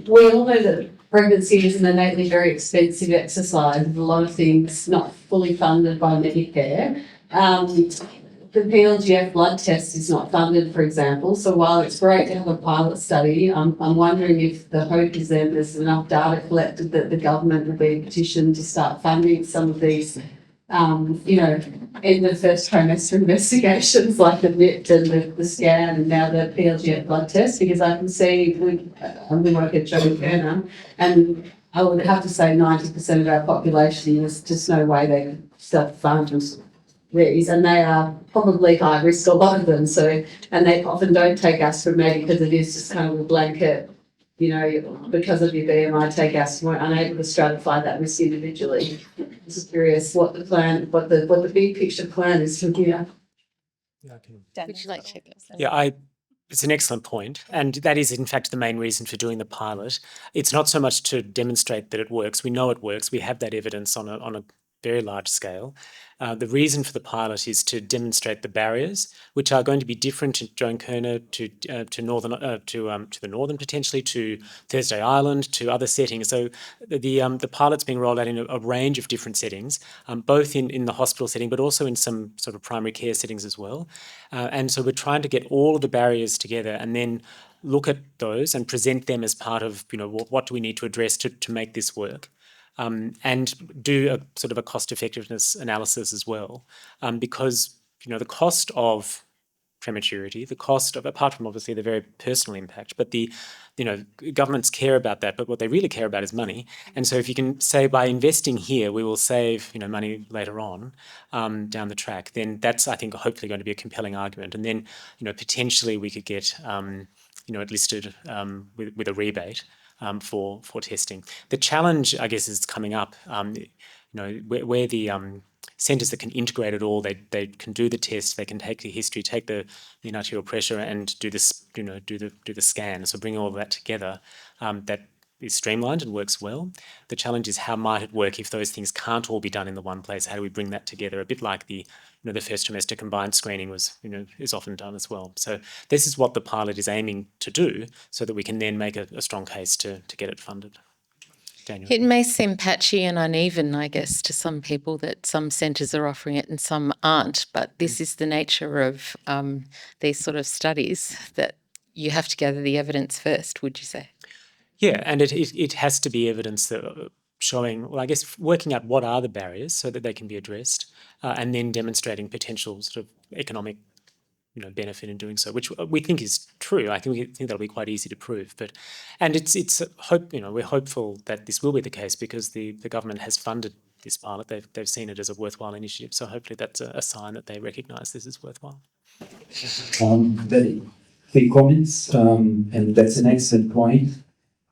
We all know that pregnancy is an innately very expensive exercise, with a lot of things not fully funded by Medicare. The PLGF blood test is not funded, for example. So while it's great to have a pilot study, I'm wondering if the hope is there's enough data collected that the government will be petitioned to start funding some of these, in the first trimester investigations like the NIPT and the scan and now the PLGF blood test, because I can see we work at Joe Kerner, and I would have to say 90% of our population, there's just no way they could self-fund these, and they are probably high risk, a lot of them. So, and they often don't take aspirin because it is just kind of a blanket, because of your BMI, take aspirin, unable to stratify that risk individually. I'm just curious what the plan, what the big picture plan is from here. Would you like to check this? Yeah, it's an excellent point, and that is in fact the main reason for doing the pilot. It's not so much to demonstrate that it works. We know it works. We have that evidence on a very large scale. The reason for the pilot is to demonstrate the barriers, which are going to be different to Joan Kerner, to the northern, potentially to Thursday Island, to other settings. So the pilot's being rolled out in a range of different settings, both in the hospital setting, but also in some sort of primary care settings as well. And so we're trying to get all of the barriers together and then look at those and present them as part of, what do we need to address to make this work. And do a sort of a cost effectiveness analysis as well, because the cost of prematurity, the cost of, apart from obviously the very personal impact, but governments care about that, but what they really care about is money. And so if you can say by investing here, we will save money later on down the track, then that's, I think, hopefully going to be a compelling argument. And then potentially we could get it listed with a rebate for testing. The challenge, I guess, is coming up. Where the centres that can integrate it all, they can do the test, they can take the history, take the arterial pressure, and do this, do the scan. So bring all of that together. That is streamlined and works well. The challenge is how might it work if those things can't all be done in the one place? How do we bring that together? A bit like the first trimester combined screening is often done as well. So this is what the pilot is aiming to do, so that we can then make a strong case to get it funded. Daniel. It may seem patchy and uneven, I guess, to some people that some centres are offering it and some aren't, but this is the nature of these sort of studies, that you have to gather the evidence first, would you say? Yeah, and it has to be evidence that showing, well, I guess, working out what are the barriers so that they can be addressed, and then demonstrating potential sort of economic benefit in doing so, which we think is true. I think we think that'll be quite easy to prove. And it's hope. We're hopeful that this will be the case because the government has funded this pilot. They've seen it as a worthwhile initiative. So hopefully that's a sign that they recognise this is worthwhile. Very quick comments, and that's an excellent point.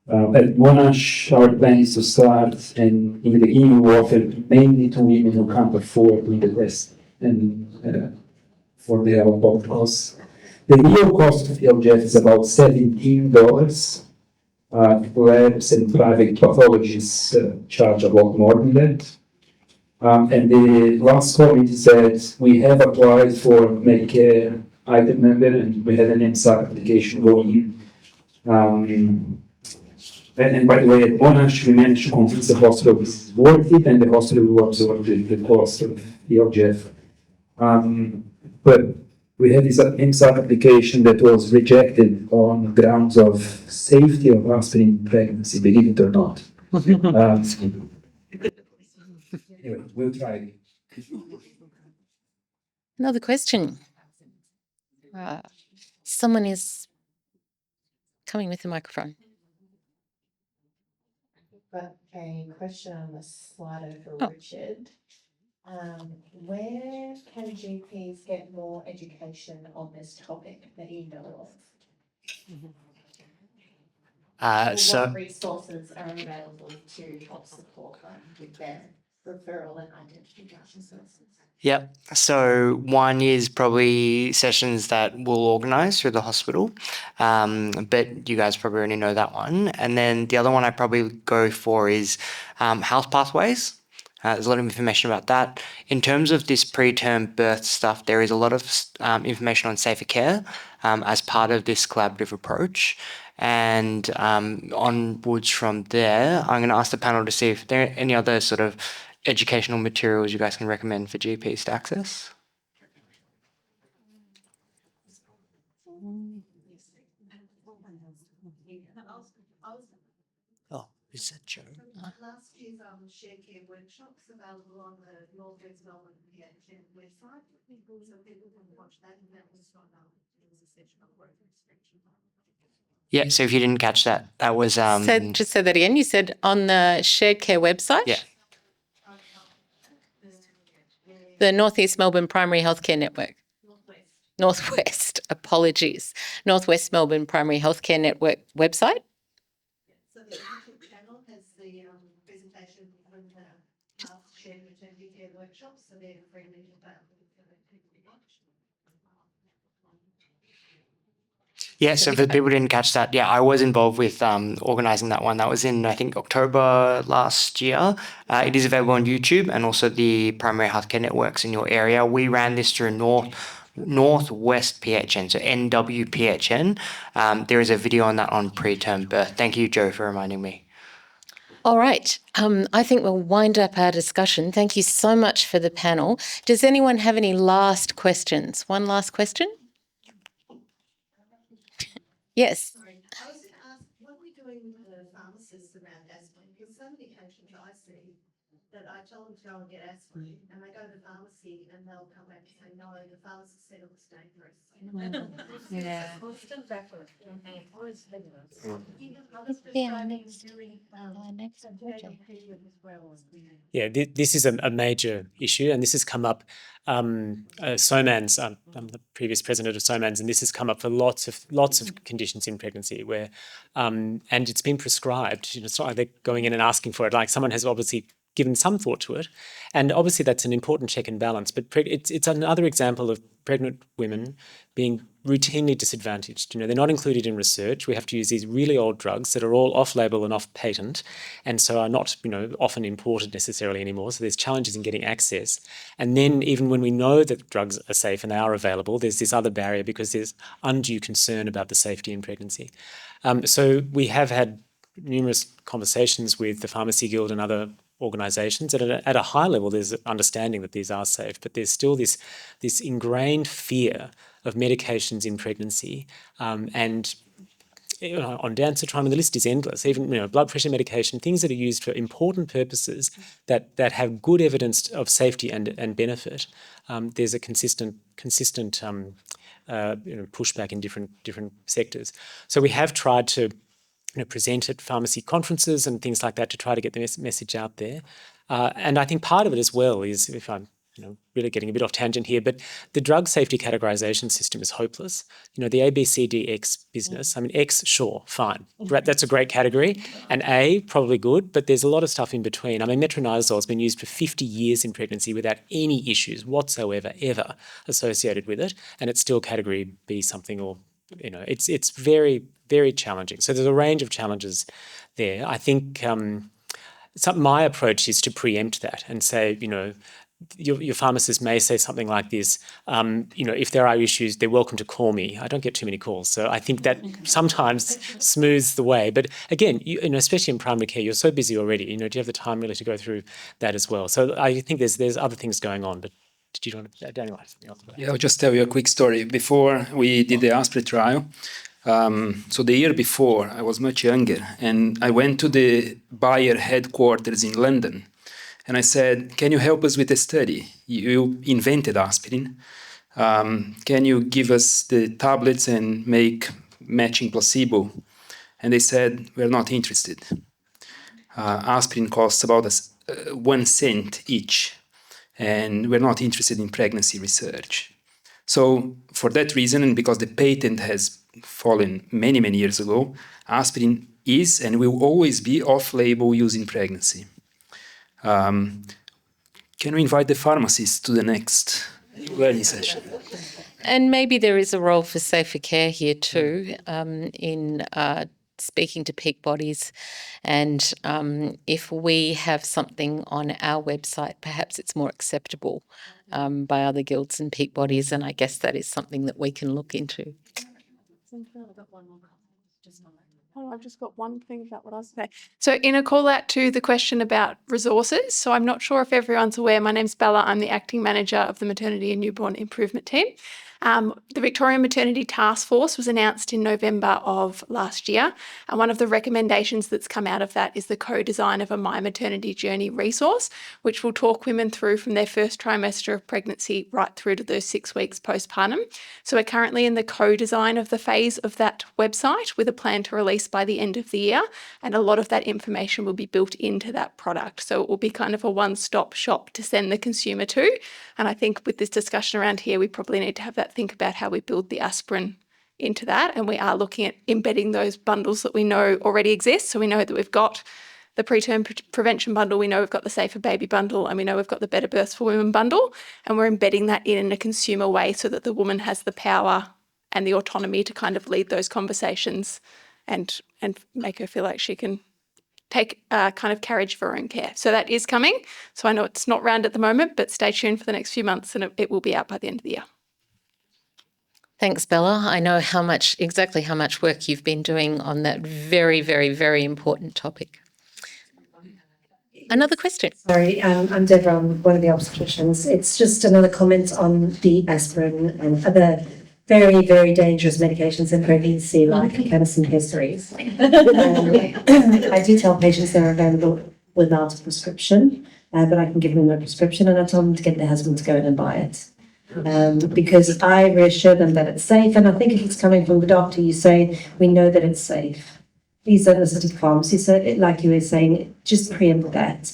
At Monash, our plan is to start, and in the beginning we offer mainly to women who can't afford doing the test and for their out-of-pocket costs. The real cost of the LGF is about $17. Labs and private pathologists charge a lot more than that. And the last comment is that we have applied for Medicare item number and we had an MSAC application going in. And by the way, at Monash, we managed to convince the hospital this is worth it, and the hospital will absorb the cost of the LGF. But we had this MSAC application that was rejected on grounds of safety of aspirin in pregnancy, believe it or not. Anyway, we'll try. Another question. Someone is coming with the microphone. Got a question on the slide for Richard. Where can GPs get more education on this topic that you know of? What resources are available to help support them with their referral and identification services? Yep. So one is probably sessions that we'll organise through the hospital, but you guys probably already know that one. And then the other one I probably go for is health pathways. There's a lot of information about that. In terms of this preterm birth stuff, there is a lot of information on safer care as part of this collaborative approach. And onwards from there, I'm going to ask the panel to see if there are any other sort of educational materials you guys can recommend for GPs to access. Oh, is that Joe? Last year's shared care workshops available on the Northwest Melbourne PHN website. So people can watch that, and that was not it was a session on growth restriction. Yeah, so if you didn't catch that, that was Just say that again. You said on the shared care website? Yeah. The Northeast Melbourne Primary Healthcare Network. Northwest, apologies. Northwest Melbourne Primary Healthcare Network website. So the YouTube channel has the presentation from the past shared maternity care workshops, so they're freely available for people to watch. Yeah, so for people who didn't catch that, yeah, I was involved with organising that one. That was in, I think, October last year. It is available on YouTube and also the primary healthcare networks in your area. We ran this through Northwest PHN, so NWPHN. There is a video on that on preterm birth. Thank you, Joe, for reminding me. All right. I think we'll wind up our discussion. Thank you so much for the panel. Does anyone have any last questions? One last question? Yes. Sorry, I was going to ask, what are we doing with the pharmacists around aspirin? Because so many patients I see that I tell them to go and get aspirin, and they go to the pharmacy and they'll come back and say, no, the pharmacist said it was dangerous. Yeah. Constant battle. Always dangerous. Yeah, this is a major issue, and this has come up. SOMANS, I'm the previous president of SOMANS, and this has come up for lots of conditions in pregnancy where, and it's been prescribed. It's not like they're going in and asking for it. Like someone has obviously given some thought to it, and obviously that's an important check and balance. But it's another example of pregnant women being routinely disadvantaged. They're not included in research. We have to use these really old drugs that are all off-label and off-patent, and so are not, often imported necessarily anymore. So there's challenges in getting access. And then even when we know that drugs are safe and they are available, there's this other barrier because there's undue concern about the safety in pregnancy. So we have had numerous conversations with the Pharmacy Guild and other organisations that at a high level there's understanding that these are safe, but there's still this ingrained fear of medications in pregnancy, and on Dancetrine, and the list is endless. Even blood pressure medication, things that are used for important purposes that have good evidence of safety and benefit. There's a consistent pushback in different sectors. So we have tried to present at pharmacy conferences and things like that to try to get the message out there. And I think part of it as well is, if I'm really getting a bit off tangent here, but the drug safety categorization system is hopeless. The ABCDX business, X, sure, fine. That's a great category. And A, probably good, but there's a lot of stuff in between. Metronidazole has been used for 50 years in pregnancy without any issues whatsoever, ever associated with it. And it's still category B something, or, it's very, very challenging. So there's a range of challenges there. I think my approach is to preempt that and say, your pharmacist may say something like this, if there are issues, they're welcome to call me. I don't get too many calls. So I think that sometimes smooths the way. But again, especially in primary care, you're so busy already. Do you have the time really to go through that as well? So I think there's other things going on. But did you want to, Daniel, have something else? Yeah, I'll just tell you a quick story. Before we did the aspirin trial, so the year before, I was much younger, and I went to the Bayer headquarters in London. And I said, can you help us with a study? You invented aspirin. Can you give us the tablets and make matching placebo? And they said, we're not interested. Aspirin costs about 1 cent each, and we're not interested in pregnancy research. So for that reason, and because the patent has fallen many, many years ago, aspirin is and will always be off-label use in pregnancy. Can we invite the pharmacists to the next learning session? And maybe there is a role for safer care here too, in speaking to peak bodies. And if we have something on our website, perhaps it's more acceptable by other guilds and peak bodies. And I guess that is something that we can look into. I've just got one thing about what I was saying. So in a call out to the question about resources, so I'm not sure if everyone's aware, my name's Bella, I'm the acting manager of the Maternity and Newborn Improvement Team. The Victorian Maternity Task Force was announced in November of last year, and one of the recommendations that's come out of that is the co-design of a My Maternity Journey resource, which will talk women through from their first trimester of pregnancy right through to those 6 weeks postpartum. So we're currently in the co-design of the phase of that website with a plan to release by the end of the year, and a lot of that information will be built into that product. So it will be kind of a one-stop shop to send the consumer to. And I think with this discussion around here, we probably need to have that think about how we build the aspirin into that. And we are looking at embedding those bundles that we know already exist. So we know that we've got the preterm prevention bundle, we know we've got the Safer Baby bundle, and we know we've got the Better Births for Women bundle. And we're embedding that in a consumer way so that the woman has the power and the autonomy to kind of lead those conversations and make her feel like she can take kind of carriage for her own care. So that is coming. So I know it's not round at the moment, but stay tuned for the next few months and it will be out by the end of the year. Thanks, Bella. I know exactly how much work you've been doing on that very, very, very important topic. Another question. Sorry, I'm Deborah, I'm one of the obstetricians. It's just another comment on the aspirin and other very, very dangerous medications in pregnancy, like canesten histories. I do tell patients they're available without a prescription, but I can give them a prescription and I tell them to get their husband to go in and buy it. Because I reassure them that it's safe, and I think if it's coming from the doctor, you say, we know that it's safe. These are the sort of pharmacies, so like you were saying, just preempt that.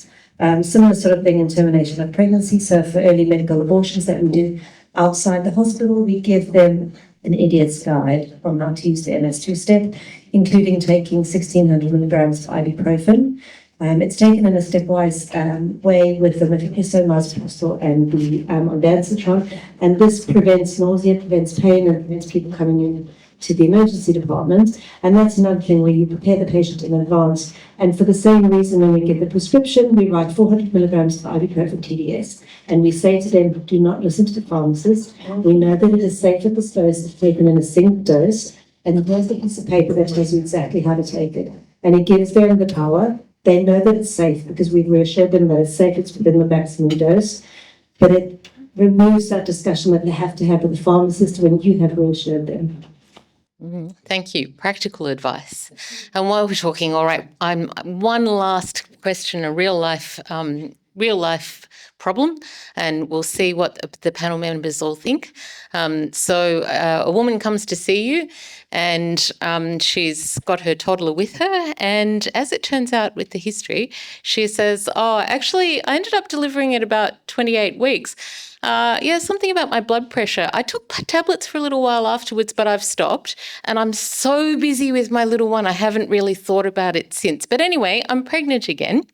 Similar sort of thing in termination of pregnancy. So for early medical abortions that we do outside the hospital, we give them an idiot's guide on how to use the MS2 step, including taking 1,600 milligrams of ibuprofen. It's taken in a stepwise way with the mifepristone, misoprostol, and the ondansetron, and this prevents nausea, prevents pain, and prevents people coming in to the emergency department. And that's another thing where you prepare the patient in advance. And for the same reason, when we give the prescription, we write 400 milligrams of ibuprofen TDS, and we say to them, do not listen to the pharmacist. We know that it is safe at this dose if taken in a single dose, and here's the piece of paper that tells you exactly how to take it. And it gives them the power. They know that it's safe because we've reassured them that it's safe, it's within the maximum dose, but it removes that discussion that they have to have with the pharmacist when you have reassured them. Thank you. Practical advice. And while we're talking, all right, one last question, a real life problem, and we'll see what the panel members all think. So a woman comes to see you and she's got her toddler with her, and as it turns out with the history, she says, oh, actually, I ended up delivering at about 28 weeks. Something about my blood pressure. I took tablets for a little while afterwards, but I've stopped, and I'm so busy with my little one, I haven't really thought about it since. But anyway, I'm pregnant again,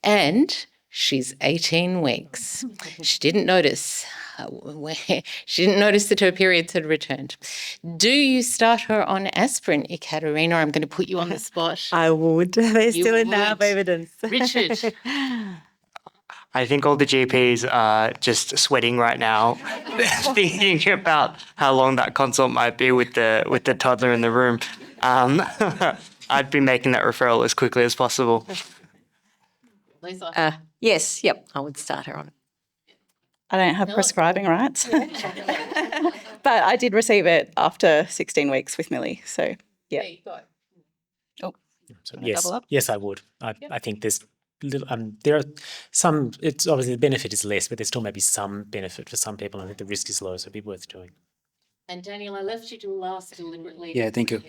and she's 18 weeks. She didn't notice. She didn't notice that her periods had returned. Do you start her on aspirin, Ekaterina? I'm going to put you on the spot. I would. There's You still enough would. evidence. Richard. I think all the GPs are just sweating right now, thinking about how long that consult might be with the toddler in the room. I'd be making that referral as quickly as possible. Lisa. Yes, I would start her on it. I don't have prescribing rights, but I did receive it after 16 weeks with Millie. So, yeah. There you go. So, Wanna double up? yes, I would. I think there's little, there are some. It's obviously the benefit is less, but there still may be some benefit for some people. I think the risk is low, so it'd be worth doing. And Daniel, I left you to last deliberately. Yeah, thank you.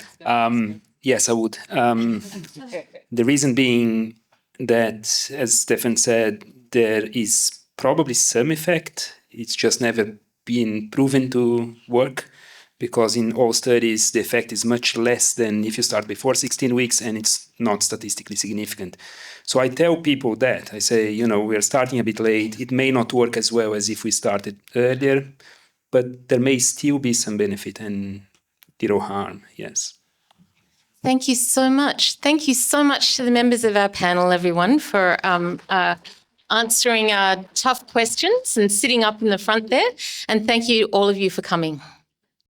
Yes, I would. The reason being that, as Stefan said, there is probably some effect. It's just never been proven to work, because in all studies, the effect is much less than if you start before 16 weeks, and it's not statistically significant. So I tell people that. I say, we're starting a bit late. It may not work as well as if we started earlier, but there may still be some benefit and zero harm, yes. Thank you so much. Thank you so much to the members of our panel, everyone, for answering our tough questions and sitting up in the front there. And thank you, all of you, for coming.